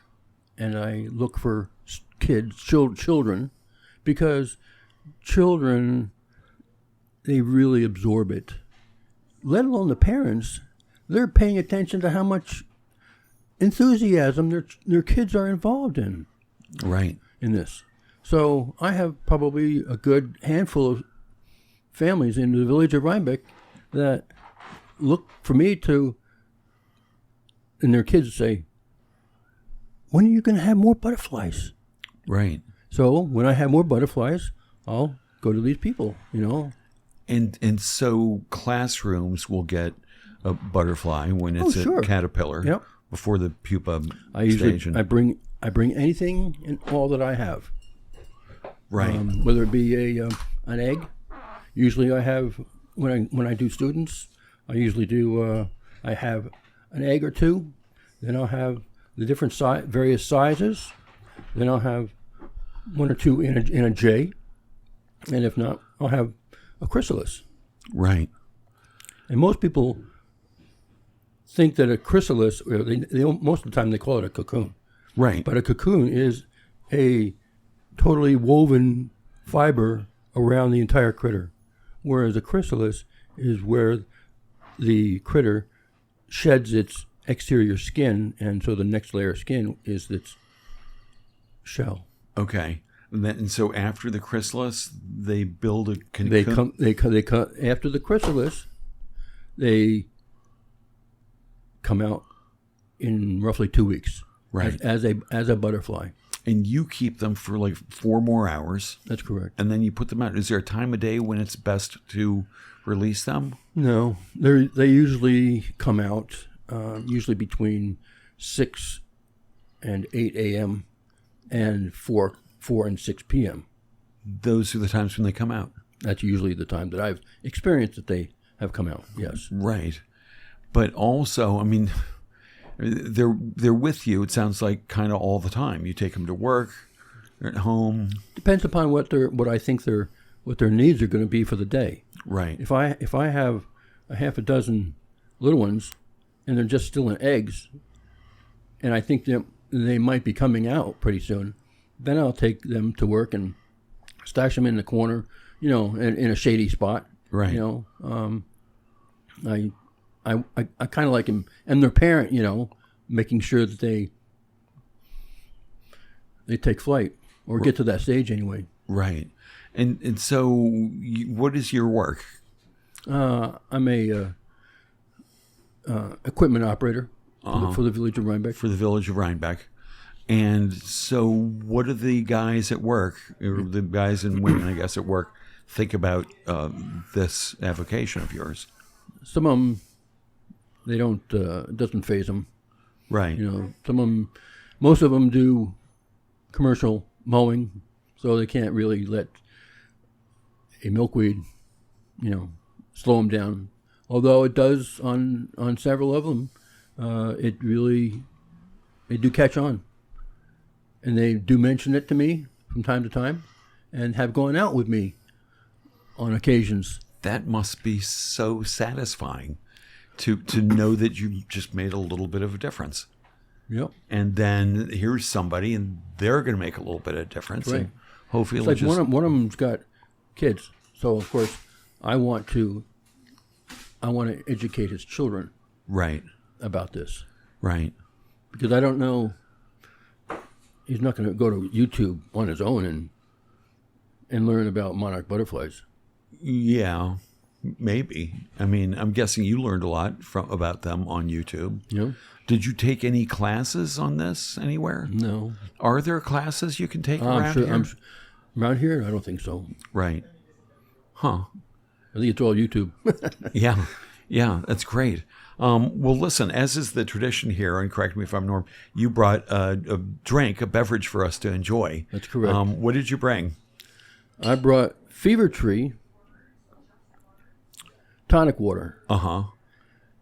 [SPEAKER 2] and I look for children, because children, they really absorb it. Let alone the parents, they're paying attention to how much enthusiasm their kids are involved in.
[SPEAKER 1] Right.
[SPEAKER 2] In this. So I have probably a good handful of families in the village of Rhinebeck that look for me and their kids say, when are you going to have more butterflies?
[SPEAKER 1] Right.
[SPEAKER 2] So when I have more butterflies, I'll go to these people,
[SPEAKER 1] And so classrooms will get a butterfly when it's a caterpillar.
[SPEAKER 2] Yep.
[SPEAKER 1] Before the pupa
[SPEAKER 2] stage. I bring anything and all that I have.
[SPEAKER 1] Right.
[SPEAKER 2] Whether it be an egg. Usually I have, when I do students, I usually do, I have an egg or two. Then I'll have the different various sizes. Then I'll have 1 or 2 in a J. And if not, I'll have a chrysalis.
[SPEAKER 1] Right.
[SPEAKER 2] And most people think that a chrysalis, most of the time they call it a cocoon.
[SPEAKER 1] Right.
[SPEAKER 2] But a cocoon is a totally woven fiber around the entire critter, whereas a chrysalis is where the critter sheds its exterior skin, and so the next layer of skin is its shell.
[SPEAKER 1] Okay. And so after the chrysalis, they build a cocoon?
[SPEAKER 2] They come after the chrysalis, they come out in roughly 2 weeks.
[SPEAKER 1] Right.
[SPEAKER 2] As a butterfly.
[SPEAKER 1] And you keep them for like 4 more hours.
[SPEAKER 2] That's correct.
[SPEAKER 1] And then you put them out. Is there a time of day when it's best to release them?
[SPEAKER 2] No. They usually come out usually between 6 and 8 a.m. and 4 and 6 p.m.
[SPEAKER 1] Those are the times when they come out.
[SPEAKER 2] That's usually the time that I've experienced that they have come out, yes.
[SPEAKER 1] Right. But also, I mean, they're with you, it sounds like, kind of all the time. You take them to work, they're at home. Depends
[SPEAKER 2] upon what I think what their needs are going to be for the day.
[SPEAKER 1] Right.
[SPEAKER 2] If I have a half a dozen little ones and they're just still in eggs, and I think they might be coming out pretty soon, then I'll take them to work and stash them in the corner, in a shady spot.
[SPEAKER 1] Right.
[SPEAKER 2] I kind of like them, and their parent, making sure that they take flight or get to that stage anyway.
[SPEAKER 1] Right. And so what is your work?
[SPEAKER 2] I'm a equipment operator for the village of Rhinebeck.
[SPEAKER 1] For the village of Rhinebeck. And so what do the guys at work, or the guys and women, I guess, at work, think about this avocation of yours?
[SPEAKER 2] Some of them, they don't, it doesn't faze them.
[SPEAKER 1] Right.
[SPEAKER 2] You know, some of them, most of them do commercial mowing, so they can't really let a milkweed, you know, slow them down. Although it does on several of them, they do catch on. And they do mention it to me from time to time and have gone out with me on occasions.
[SPEAKER 1] That must be so satisfying to know that you just made a little bit of a difference.
[SPEAKER 2] Yep.
[SPEAKER 1] And then here's somebody, and they're going to make a little bit of difference.
[SPEAKER 2] Right.
[SPEAKER 1] And hopefully
[SPEAKER 2] it's like one of them's got kids. So, of course, I want to educate his children
[SPEAKER 1] right
[SPEAKER 2] about this.
[SPEAKER 1] Right.
[SPEAKER 2] Because I don't know, he's not going to go to YouTube on his own and learn about monarch butterflies.
[SPEAKER 1] Yeah, maybe. I mean, I'm guessing you learned a lot about them on YouTube.
[SPEAKER 2] Yeah.
[SPEAKER 1] Did you take any classes on this anywhere?
[SPEAKER 2] No.
[SPEAKER 1] Are there classes you can take around here?
[SPEAKER 2] Around here? I don't think so.
[SPEAKER 1] Right. Huh.
[SPEAKER 2] I think it's all YouTube.
[SPEAKER 1] Yeah, that's great. Well, listen, as is the tradition here, and correct me if I'm wrong, you brought a drink, a beverage for us to enjoy.
[SPEAKER 2] That's correct.
[SPEAKER 1] What did you bring?
[SPEAKER 2] I brought Fever Tree tonic water.
[SPEAKER 1] Uh-huh.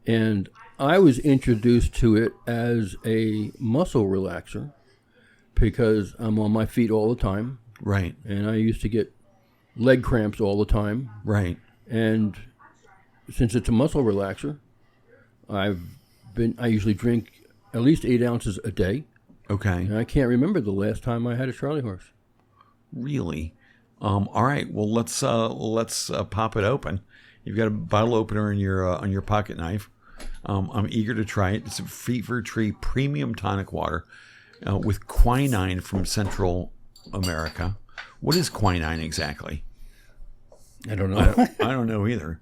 [SPEAKER 2] And I was introduced to it as a muscle relaxer because I'm on my feet all the time.
[SPEAKER 1] Right.
[SPEAKER 2] And I used to get leg cramps all the time.
[SPEAKER 1] Right.
[SPEAKER 2] And since it's a muscle relaxer, I usually drink at least 8 ounces a day.
[SPEAKER 1] Okay.
[SPEAKER 2] And I can't remember the last time I had a Charlie horse.
[SPEAKER 1] Really? All right. Well, let's pop it open. You've got a bottle opener on your pocket knife. I'm eager to try it. It's a Fever Tree Premium Tonic Water with quinine from Central America. What is quinine exactly?
[SPEAKER 2] I don't know.
[SPEAKER 1] I don't know either.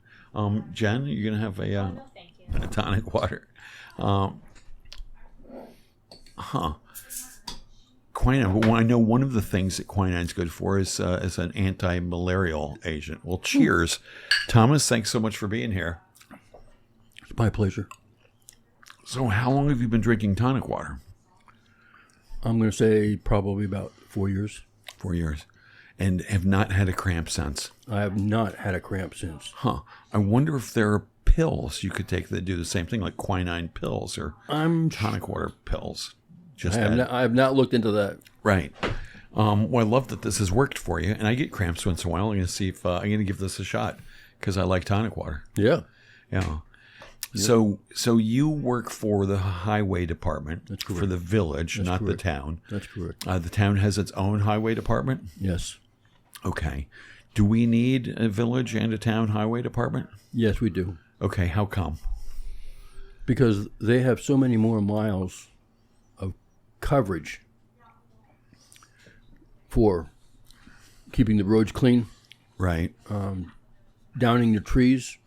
[SPEAKER 1] Jen, you're going to have a tonic water. Quinine. But I know one of the things that quinine's good for is an anti-malarial agent. Well, cheers. Thomas, thanks so much for being here.
[SPEAKER 2] It's my pleasure.
[SPEAKER 1] So how long have you been drinking tonic water?
[SPEAKER 2] I'm going to say probably about 4 years.
[SPEAKER 1] 4 years. And have not had a cramp since?
[SPEAKER 2] I have not had a cramp since.
[SPEAKER 1] Huh. I wonder if there are pills you could take that do the same thing, like quinine pills or tonic water pills.
[SPEAKER 2] I have not looked into that.
[SPEAKER 1] Right. Well, I love that this has worked for you, and I get cramps once in a while. I'm going to see if I'm going to give this a shot because I like tonic water.
[SPEAKER 2] Yeah.
[SPEAKER 1] Yeah. Yep. So you work for the highway department.
[SPEAKER 2] That's correct.
[SPEAKER 1] For the village,
[SPEAKER 2] That's
[SPEAKER 1] not
[SPEAKER 2] correct.
[SPEAKER 1] the town.
[SPEAKER 2] That's correct.
[SPEAKER 1] The town has its own highway department?
[SPEAKER 2] Yes.
[SPEAKER 1] Okay. Do we need a village and a town highway department?
[SPEAKER 2] Yes, we do.
[SPEAKER 1] Okay, how come?
[SPEAKER 2] Because they have so many more miles of coverage for keeping the roads clean.
[SPEAKER 1] Right.
[SPEAKER 2] Downing the trees.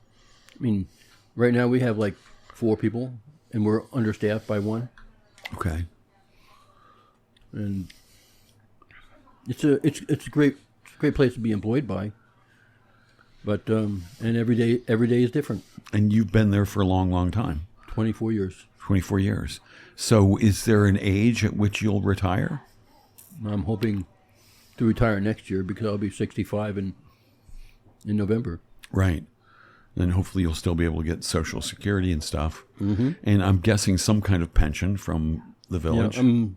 [SPEAKER 2] I mean, right now we have like 4 people, and we're understaffed by 1.
[SPEAKER 1] Okay.
[SPEAKER 2] And it's a great place to be employed by. But and every day is different.
[SPEAKER 1] And you've been there for a long, long time.
[SPEAKER 2] 24 years.
[SPEAKER 1] 24 years. So is there an age at which you'll retire?
[SPEAKER 2] I'm hoping to retire next year because I'll be 65 in November.
[SPEAKER 1] Right. Then hopefully you'll still be able to get Social Security and stuff.
[SPEAKER 2] Mm-hmm.
[SPEAKER 1] And I'm guessing some kind of pension from the village.
[SPEAKER 2] Yeah,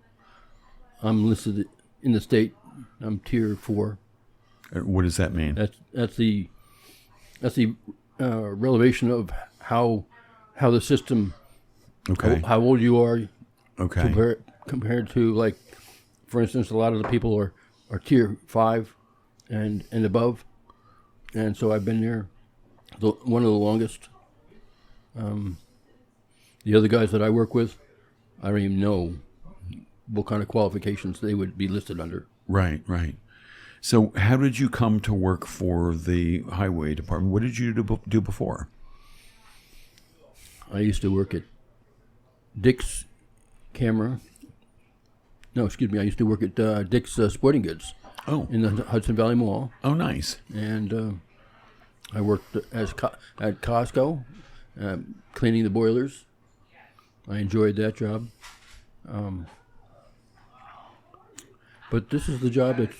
[SPEAKER 2] I'm listed in the state. I'm tier 4.
[SPEAKER 1] What does that mean?
[SPEAKER 2] That's the relevation of how the system.
[SPEAKER 1] Okay.
[SPEAKER 2] How old you are.
[SPEAKER 1] Okay.
[SPEAKER 2] Compared to, like, for instance, a lot of the people are tier 5 and above, and so I've been there one of the longest. The other guys that I work with, I don't even know what kind of qualifications they would be listed under.
[SPEAKER 1] Right, right. So how did you come to work for the highway department? What did you do before?
[SPEAKER 2] I used to work at Dick's Camera. No, excuse me. I used to work at Dick's Sporting Goods.
[SPEAKER 1] Oh.
[SPEAKER 2] In the Hudson Valley Mall.
[SPEAKER 1] Oh, nice.
[SPEAKER 2] And I worked at Costco, cleaning the boilers. I enjoyed that job. But this is the job that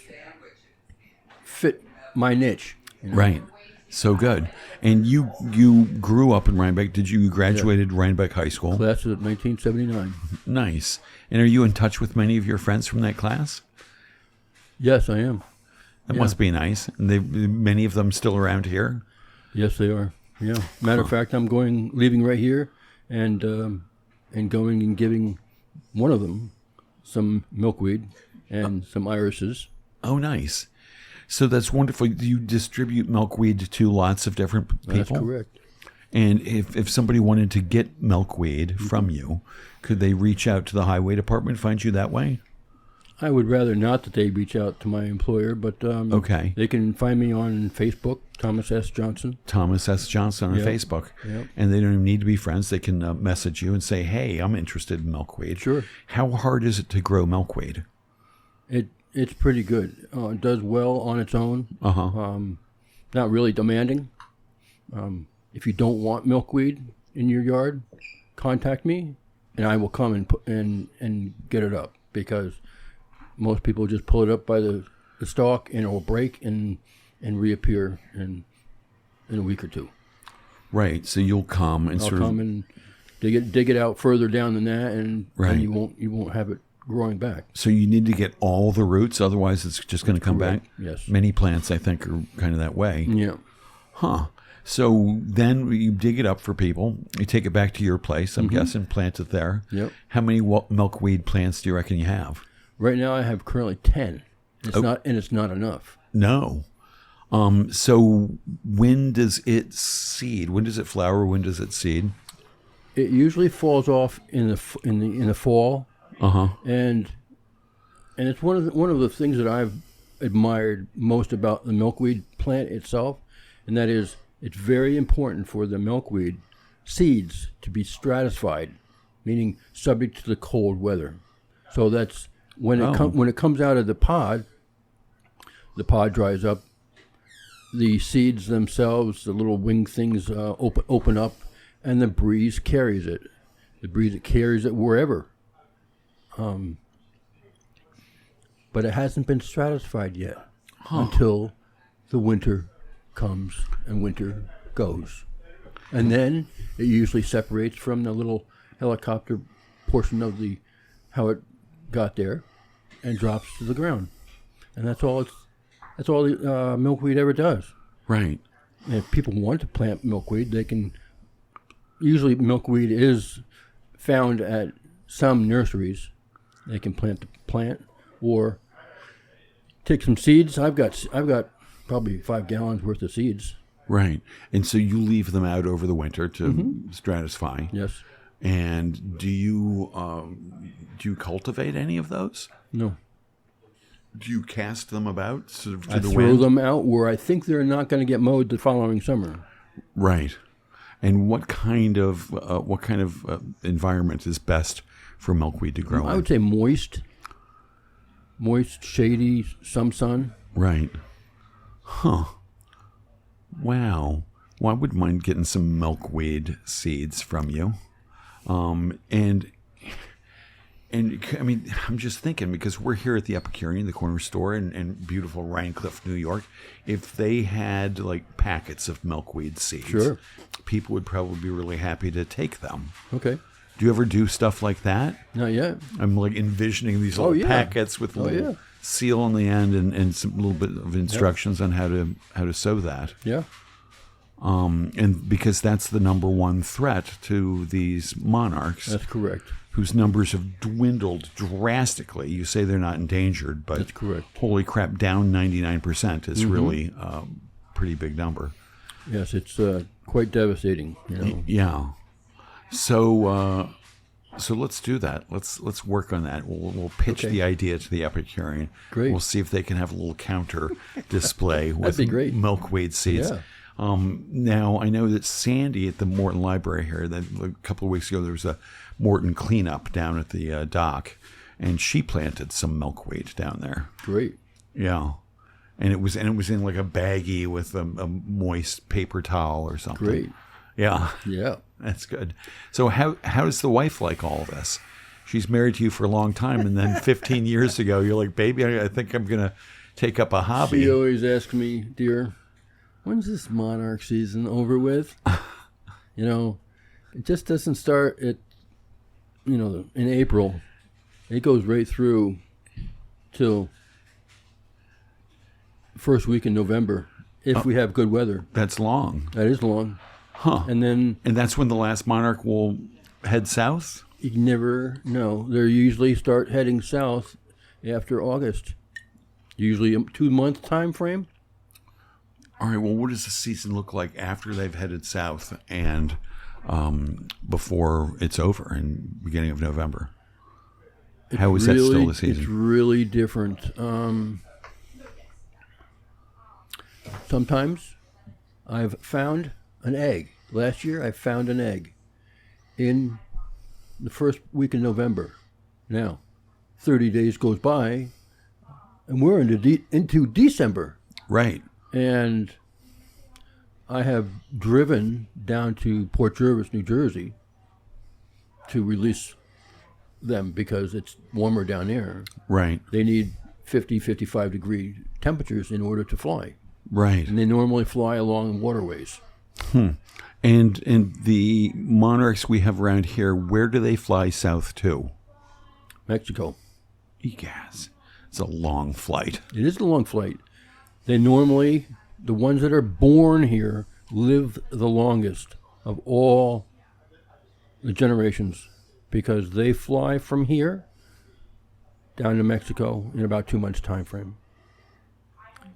[SPEAKER 2] fit my niche. You know?
[SPEAKER 1] Right. So good. And you grew up in Rhinebeck. Did you graduated Rhinebeck High School?
[SPEAKER 2] Class of 1979.
[SPEAKER 1] Nice. And are you in touch with many of your friends from that class?
[SPEAKER 2] Yes, I am.
[SPEAKER 1] That must be nice. And many of them still around here?
[SPEAKER 2] Yes, they are. Yeah. Matter of fact, I'm leaving right here and going and giving one of them some milkweed and some irises.
[SPEAKER 1] Oh, nice. So that's wonderful. You distribute milkweed to lots of different people?
[SPEAKER 2] That's correct.
[SPEAKER 1] And if somebody wanted to get milkweed from you, could they reach out to the highway department, find you that way?
[SPEAKER 2] I would rather not that they reach out to my employer, but
[SPEAKER 1] okay.
[SPEAKER 2] They can find me on Facebook, Thomas S. Johnson.
[SPEAKER 1] Thomas S. Johnson on Facebook.
[SPEAKER 2] Yep.
[SPEAKER 1] And they don't even need to be friends. They can message you and say, hey, I'm interested in milkweed.
[SPEAKER 2] Sure.
[SPEAKER 1] How hard is it to grow milkweed?
[SPEAKER 2] It's pretty good. It does well on its own. Not really demanding. If you don't want milkweed in your yard, contact me, and I will come and get it up, because most people just pull it up by the stalk and it will break and reappear in a week or two.
[SPEAKER 1] Right. So you'll come and
[SPEAKER 2] I'll come and dig it out further down than that, and you won't have it growing back.
[SPEAKER 1] So you need to get all the roots, otherwise it's just going to come back?
[SPEAKER 2] Yes.
[SPEAKER 1] Many plants, I think, are kind of that way.
[SPEAKER 2] Yeah.
[SPEAKER 1] Huh. So then you dig it up for people. You take it back to your place, I'm guessing, plant it there.
[SPEAKER 2] Yep.
[SPEAKER 1] How many milkweed plants do you reckon you have?
[SPEAKER 2] Right now I have currently 10. It's not enough.
[SPEAKER 1] No. So when does it seed? When does it flower? When does it seed?
[SPEAKER 2] It usually falls off in the fall. And it's one of the things that I've admired most about the milkweed plant itself, and that is it's very important for the milkweed seeds to be stratified, meaning subject to the cold weather. So that's when it comes out of the pod dries up. The seeds themselves, the little wing things, open up, and the breeze carries it. The breeze carries it wherever. But it hasn't been stratified yet until the winter comes and winter goes. And then it usually separates from the little helicopter portion of how it got there and drops to the ground. And that's all the milkweed ever does.
[SPEAKER 1] Right.
[SPEAKER 2] And if people want to plant milkweed, they can. Usually milkweed is found at some nurseries. They can plant the plant or take some seeds. I've got probably 5 gallons worth of seeds.
[SPEAKER 1] Right. And so you leave them out over the winter to stratify.
[SPEAKER 2] Yes.
[SPEAKER 1] And do you cultivate any of those?
[SPEAKER 2] No.
[SPEAKER 1] Do you cast them about to the
[SPEAKER 2] I
[SPEAKER 1] wind?
[SPEAKER 2] throw them out where I think they're not going to get mowed the following summer.
[SPEAKER 1] Right. And what kind of environment is best for milkweed to grow in?
[SPEAKER 2] I would say moist, shady, some sun.
[SPEAKER 1] Right. Huh. Wow. Well, I wouldn't mind getting some milkweed seeds from you. And I mean, I'm just thinking, because we're here at the Epicurean, the corner store in beautiful Rhinecliff, New York. If they had like packets of milkweed seeds, people would probably be really happy to take them.
[SPEAKER 2] Okay.
[SPEAKER 1] Do you ever do stuff like that?
[SPEAKER 2] Not yet.
[SPEAKER 1] I'm like envisioning these little packets with a little seal on the end and some little bit of instructions on how to sow that.
[SPEAKER 2] Yeah.
[SPEAKER 1] And because that's the number one threat to these monarchs.
[SPEAKER 2] That's correct.
[SPEAKER 1] Whose numbers have dwindled drastically. You say they're not endangered, but
[SPEAKER 2] that's correct.
[SPEAKER 1] Holy crap, down 99% is really a pretty big number.
[SPEAKER 2] Yes, it's quite devastating. You know?
[SPEAKER 1] Yeah. So So let's do that. Let's work on that. We'll pitch the idea to the Epicurean.
[SPEAKER 2] Great.
[SPEAKER 1] We'll see if they can have a little counter display with
[SPEAKER 2] be great.
[SPEAKER 1] milkweed seeds.
[SPEAKER 2] Yeah.
[SPEAKER 1] Now I know that Sandy at the Morton Library here, that a couple of weeks ago there was a Morton cleanup down at the dock, and she planted some milkweed down there.
[SPEAKER 2] Great.
[SPEAKER 1] Yeah. And it was in like a baggie with a moist paper towel or something.
[SPEAKER 2] Great.
[SPEAKER 1] Yeah.
[SPEAKER 2] Yeah.
[SPEAKER 1] That's good. So how does the wife like all this? She's married to you for a long time, and then 15 years ago, you're like, baby, I think I'm going to take up a hobby.
[SPEAKER 2] She always asks me, dear, when's this monarch season over with? It just doesn't start at, in April. It goes right through till first week in November, if we have good weather.
[SPEAKER 1] That's long.
[SPEAKER 2] That is long.
[SPEAKER 1] Huh.
[SPEAKER 2] And
[SPEAKER 1] that's when the last monarch will head south?
[SPEAKER 2] You never know. They usually start heading south after August. Usually a 2-month time frame.
[SPEAKER 1] All right, well, what does the season look like after they've headed south and before it's over in beginning of November? How is that still the season?
[SPEAKER 2] It's really different. Sometimes I've found an egg. Last year I found an egg in the first week in November. Now, 30 days goes by, and we're into December.
[SPEAKER 1] Right.
[SPEAKER 2] And I have driven down to Port Jervis, New Jersey, to release them because it's warmer down there.
[SPEAKER 1] Right.
[SPEAKER 2] They need 50, 55 degree temperatures in order to fly.
[SPEAKER 1] Right.
[SPEAKER 2] And they normally fly along waterways.
[SPEAKER 1] And the monarchs we have around here, where do they fly south to?
[SPEAKER 2] Mexico.
[SPEAKER 1] Yes. It's a long flight.
[SPEAKER 2] It is a long flight. They normally, the ones that are born here, live the longest of all the generations because they fly from here down to Mexico in about 2 months' time frame.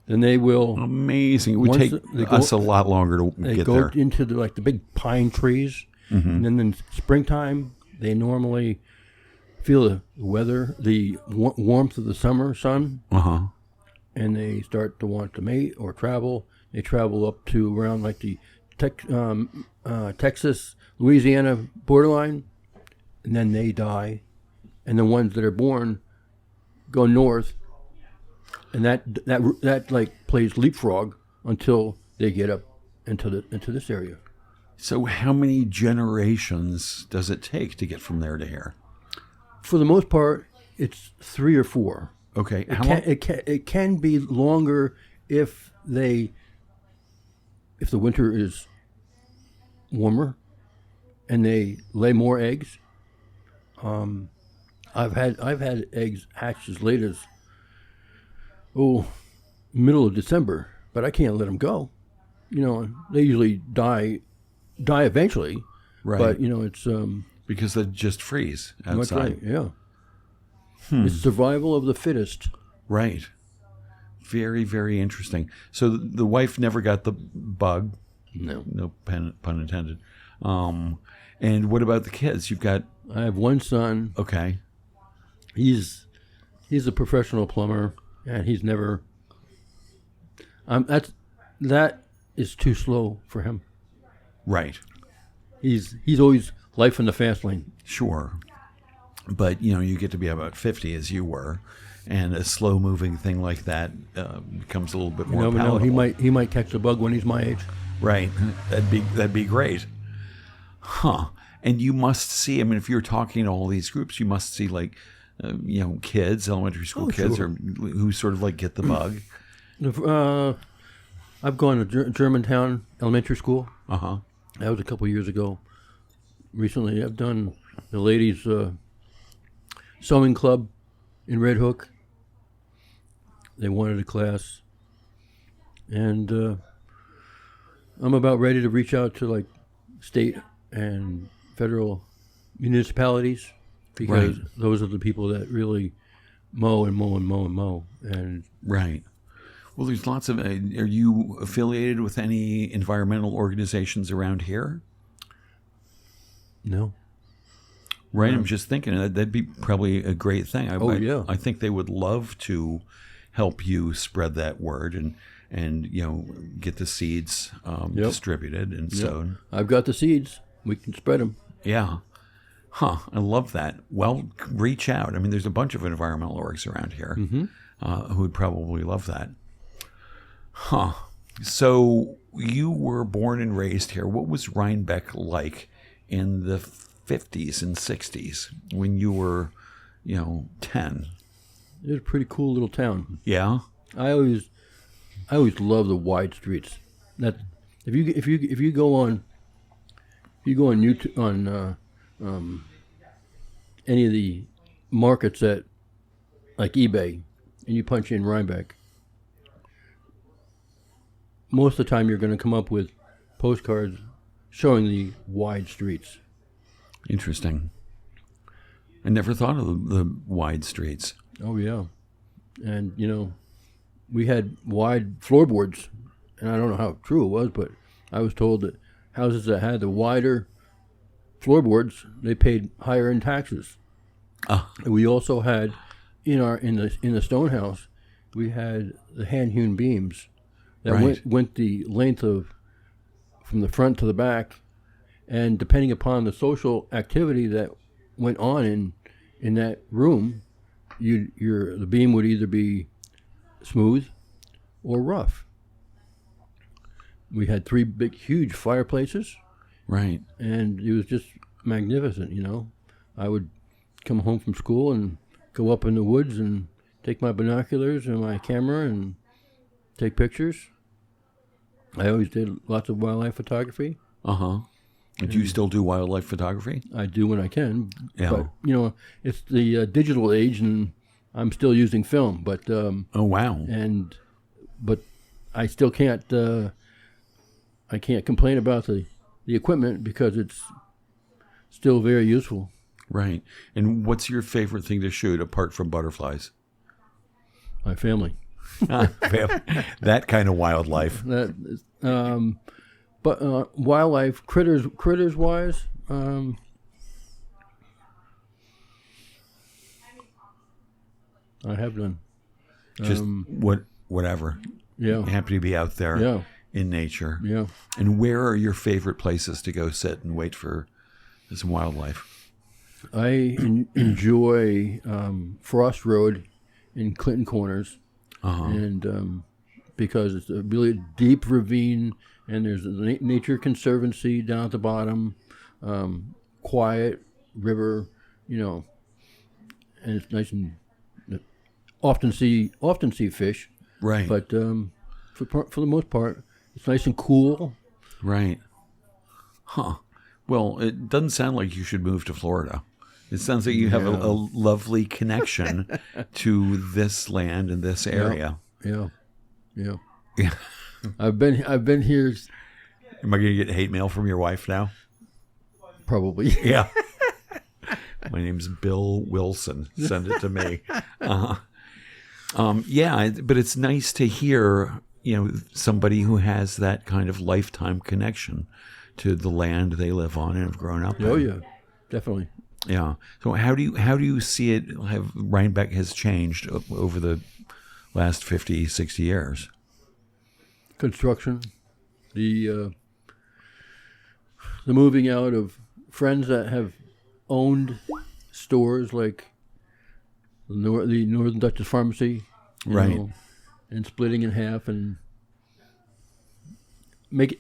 [SPEAKER 2] Then they will.
[SPEAKER 1] Amazing. It would take us a lot longer to get there.
[SPEAKER 2] They go into the big pine trees. Mm-hmm. And then in springtime, they normally feel the weather, the warmth of the summer sun.
[SPEAKER 1] Uh-huh.
[SPEAKER 2] And they start to want to mate or travel. They travel up to around like the Texas, Louisiana borderline. And then they die. And the ones that are born go north. And that like plays leapfrog until they get up into this area.
[SPEAKER 1] So how many generations does it take to get from there to here?
[SPEAKER 2] For the most part, it's 3 or 4.
[SPEAKER 1] Okay.
[SPEAKER 2] It can be longer if the winter is warmer and they lay more eggs. I've had eggs hatch as late as middle of December, but I can't let them go. They usually die eventually.
[SPEAKER 1] Right.
[SPEAKER 2] But it's
[SPEAKER 1] because they just freeze outside.
[SPEAKER 2] Right, yeah. It's survival of the fittest.
[SPEAKER 1] Right. Very, very interesting. So the wife never got the bug.
[SPEAKER 2] No.
[SPEAKER 1] No pun intended. And what about the kids?
[SPEAKER 2] I have one son.
[SPEAKER 1] Okay.
[SPEAKER 2] He's a professional plumber, and he's never. That is too slow for him.
[SPEAKER 1] Right.
[SPEAKER 2] He's always life in the fast lane.
[SPEAKER 1] Sure. But, you get to be about 50 as you were, and a slow-moving thing like that becomes a little bit more palatable.
[SPEAKER 2] He might catch the bug when he's my age.
[SPEAKER 1] Right. That'd be great. Huh. And you must see, if you're talking to all these groups, you must see, kids, elementary school kids,
[SPEAKER 2] sure.
[SPEAKER 1] or who sort of, get the bug.
[SPEAKER 2] I've gone to Germantown Elementary School.
[SPEAKER 1] Uh-huh.
[SPEAKER 2] That was a couple years ago. Recently, I've done the ladies' sewing club in Red Hook. They wanted a class. And I'm about ready to reach out to, state and federal municipalities because those are the people that really mow and mow and mow and mow. And
[SPEAKER 1] right. Well, there's lots of. Are you affiliated with any environmental organizations around here?
[SPEAKER 2] No.
[SPEAKER 1] Right. I'm just thinking that'd be probably a great thing.
[SPEAKER 2] Yeah.
[SPEAKER 1] I think they would love to help you spread that word and get the seeds distributed and sown.
[SPEAKER 2] I've got the seeds. We can spread them.
[SPEAKER 1] Yeah. Huh. I love that. Well, reach out. I mean, there's a bunch of environmental orgs around here who would probably love that. Huh. So you were born and raised here. What was Rhinebeck like in the 50s and 60s when you were, 10?
[SPEAKER 2] It was a pretty cool little town.
[SPEAKER 1] Yeah.
[SPEAKER 2] I always love the wide streets. That if you go on YouTube on any of the markets that like eBay and you punch in Rhinebeck, most of the time you're going to come up with postcards showing the wide streets.
[SPEAKER 1] Interesting. I never thought of the wide streets.
[SPEAKER 2] Oh yeah, and we had wide floorboards, and I don't know how true it was, but I was told that houses that had the wider floorboards, they paid higher in taxes. And we also had in the stone house, we had the hand-hewn beams that went the length of from the front to the back, and depending upon the social activity that went on in that room, the beam would either be smooth or rough. We had 3 big, huge fireplaces.
[SPEAKER 1] Right.
[SPEAKER 2] And it was just magnificent, I would come home from school and go up in the woods and take my binoculars and my camera and take pictures. I always did lots of wildlife photography.
[SPEAKER 1] Uh-huh. Do you still do wildlife photography?
[SPEAKER 2] I do when I can.
[SPEAKER 1] Yeah.
[SPEAKER 2] But, it's the digital age, and I'm still using film. But
[SPEAKER 1] oh, wow.
[SPEAKER 2] But I still can't. I can't complain about the equipment because it's still very useful.
[SPEAKER 1] Right. And what's your favorite thing to shoot apart from butterflies?
[SPEAKER 2] My family.
[SPEAKER 1] That kind of wildlife.
[SPEAKER 2] But wildlife, critters wise, I have none.
[SPEAKER 1] Just whatever.
[SPEAKER 2] Yeah.
[SPEAKER 1] You happy to be out there.
[SPEAKER 2] Yeah.
[SPEAKER 1] In nature.
[SPEAKER 2] Yeah.
[SPEAKER 1] And where are your favorite places to go sit and wait for some wildlife?
[SPEAKER 2] I enjoy Frost Road in Clinton Corners, and because it's a really deep ravine, and there's a nature conservancy down at the bottom, quiet river, and it's nice and often see fish.
[SPEAKER 1] Right.
[SPEAKER 2] But for the most part, it's nice and cool.
[SPEAKER 1] Right. Huh. Well, it doesn't sound like you should move to Florida. It sounds like you have a lovely connection to this land and this area.
[SPEAKER 2] Yeah. I've been here.
[SPEAKER 1] Am I going to get hate mail from your wife now?
[SPEAKER 2] Probably.
[SPEAKER 1] Yeah. My name's Bill Wilson. Send it to me. Yeah, but it's nice to hear, somebody who has that kind of lifetime connection to the land they live on and have grown up in.
[SPEAKER 2] Oh yeah, definitely.
[SPEAKER 1] Yeah. So how do you see it? Have Rhinebeck has changed over the last 50, 60 years?
[SPEAKER 2] Construction, the moving out of friends that have owned stores like the Northern Duchess Pharmacy,
[SPEAKER 1] right,
[SPEAKER 2] and splitting in half and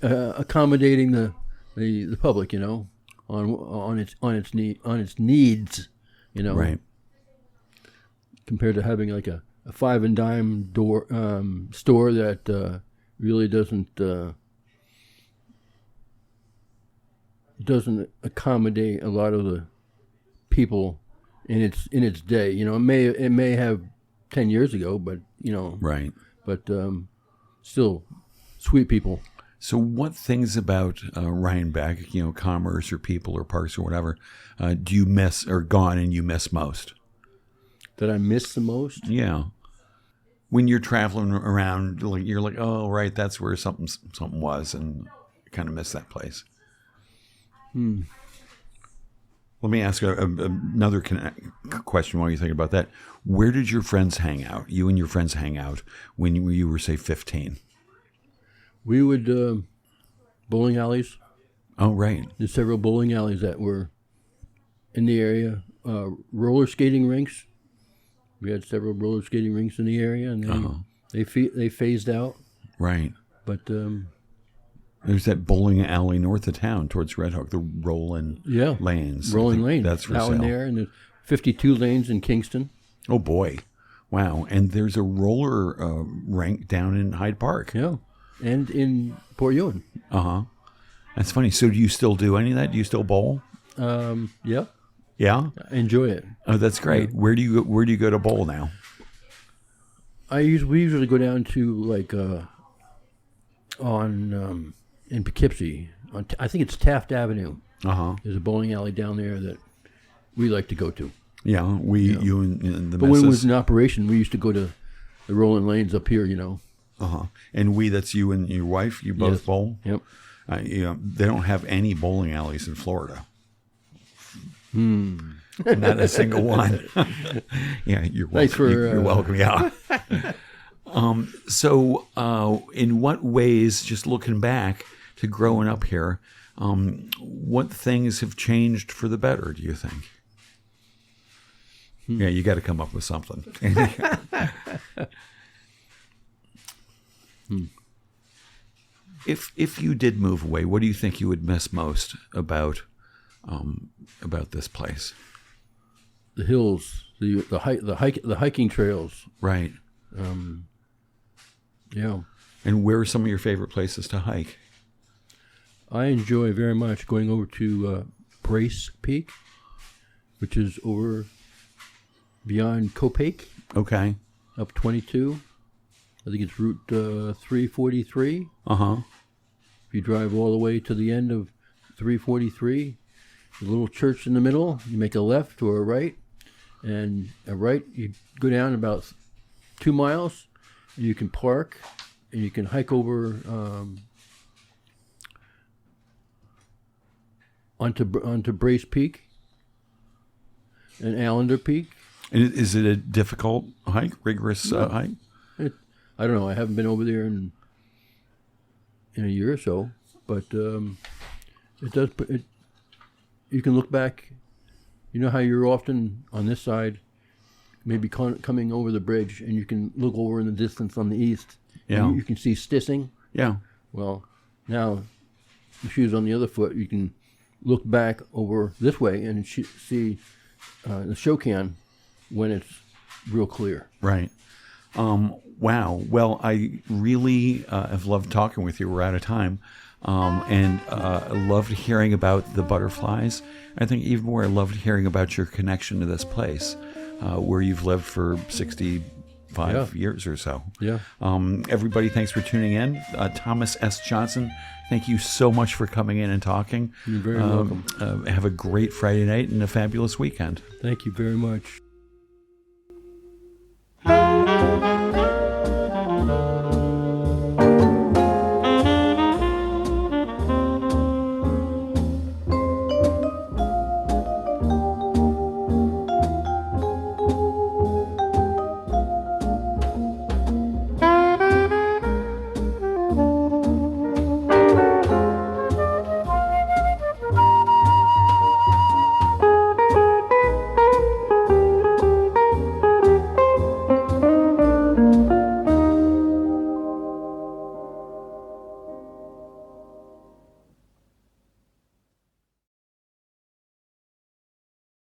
[SPEAKER 2] accommodating the public, on its needs,
[SPEAKER 1] right.
[SPEAKER 2] Compared to having like a 5 and dime store that really doesn't accommodate a lot of the people in its day. It may have 10 years ago, but
[SPEAKER 1] right.
[SPEAKER 2] But still, sweet people.
[SPEAKER 1] So what things about Rhinebeck, commerce or people or parks or whatever, do you miss or gone and you miss most?
[SPEAKER 2] That I miss the most?
[SPEAKER 1] Yeah. When you're traveling around, you're like, oh, right, that's where something was, and you kind of miss that place. Let me ask another question while you think about that. Where did your friends hang out? You and your friends hang out when you were, say, 15?
[SPEAKER 2] We would bowling alleys.
[SPEAKER 1] Oh, right.
[SPEAKER 2] There's several bowling alleys that were in the area. Roller skating rinks. We had several roller skating rinks in the area, and they phased out.
[SPEAKER 1] Right.
[SPEAKER 2] But
[SPEAKER 1] there's that bowling alley north of town towards Red Hook, the Rolling Lanes.
[SPEAKER 2] Rolling Lanes.
[SPEAKER 1] That's for
[SPEAKER 2] out
[SPEAKER 1] sale.
[SPEAKER 2] In there, and there's 52 lanes in Kingston.
[SPEAKER 1] Oh, boy. Wow. And there's a roller rink down in Hyde Park.
[SPEAKER 2] Yeah. And in Port Ewan.
[SPEAKER 1] Uh-huh. That's funny. So do you still do any of that? Do you still bowl?
[SPEAKER 2] Yeah.
[SPEAKER 1] Yeah?
[SPEAKER 2] I enjoy it.
[SPEAKER 1] Oh, that's great. Yeah. Where do you go to bowl now?
[SPEAKER 2] We usually go down to like in Poughkeepsie. I think it's Taft Avenue.
[SPEAKER 1] Uh-huh.
[SPEAKER 2] There's a bowling alley down there that we like to go to.
[SPEAKER 1] Yeah, you and the
[SPEAKER 2] But
[SPEAKER 1] missus.
[SPEAKER 2] when it was in operation, we used to go to the Rolling Lanes up here,
[SPEAKER 1] Uh-huh. And that's you and your wife? You both bowl?
[SPEAKER 2] Yep.
[SPEAKER 1] They don't have any bowling alleys in Florida. Not a single one. Yeah, you're welcome.
[SPEAKER 2] Thanks for,
[SPEAKER 1] you're welcome. Yeah. So, in what ways, just looking back to growing up here, what things have changed for the better, do you think? Yeah, you got to come up with something. If you did move away, what do you think you would miss most about this place?
[SPEAKER 2] The hills, the hiking trails.
[SPEAKER 1] Right.
[SPEAKER 2] Yeah.
[SPEAKER 1] And where are some of your favorite places to hike?
[SPEAKER 2] I enjoy very much going over to Brace Peak, which is over beyond Copake.
[SPEAKER 1] Okay.
[SPEAKER 2] Up 22. I think it's Route 343.
[SPEAKER 1] Uh-huh.
[SPEAKER 2] If you drive all the way to the end of 343, the little church in the middle, you make a left or a right. And a right, you go down about 2 miles, and you can park, and you can hike over onto Brace Peak and Allender Peak.
[SPEAKER 1] And is it a difficult hike, rigorous hike?
[SPEAKER 2] I don't know. I haven't been over there in a year or so, but it does. You can look back. You know how you're often on this side, maybe coming over the bridge, and you can look over in the distance on the east.
[SPEAKER 1] Yeah.
[SPEAKER 2] And you can see Stissing.
[SPEAKER 1] Yeah.
[SPEAKER 2] Well, now the shoes on the other foot, you can look back over this way and see the Shokan when it's real clear.
[SPEAKER 1] Right. Wow. Well, I really have loved talking with you. We're out of time. And I loved hearing about the butterflies. I think even more, I loved hearing about your connection to this place, where you've lived for 65 years or so.
[SPEAKER 2] Yeah.
[SPEAKER 1] Everybody, thanks for tuning in. Thomas S. Johnson, thank you so much for coming in and talking.
[SPEAKER 2] You're very welcome.
[SPEAKER 1] Have a great Friday night and a fabulous weekend.
[SPEAKER 2] Thank you very much.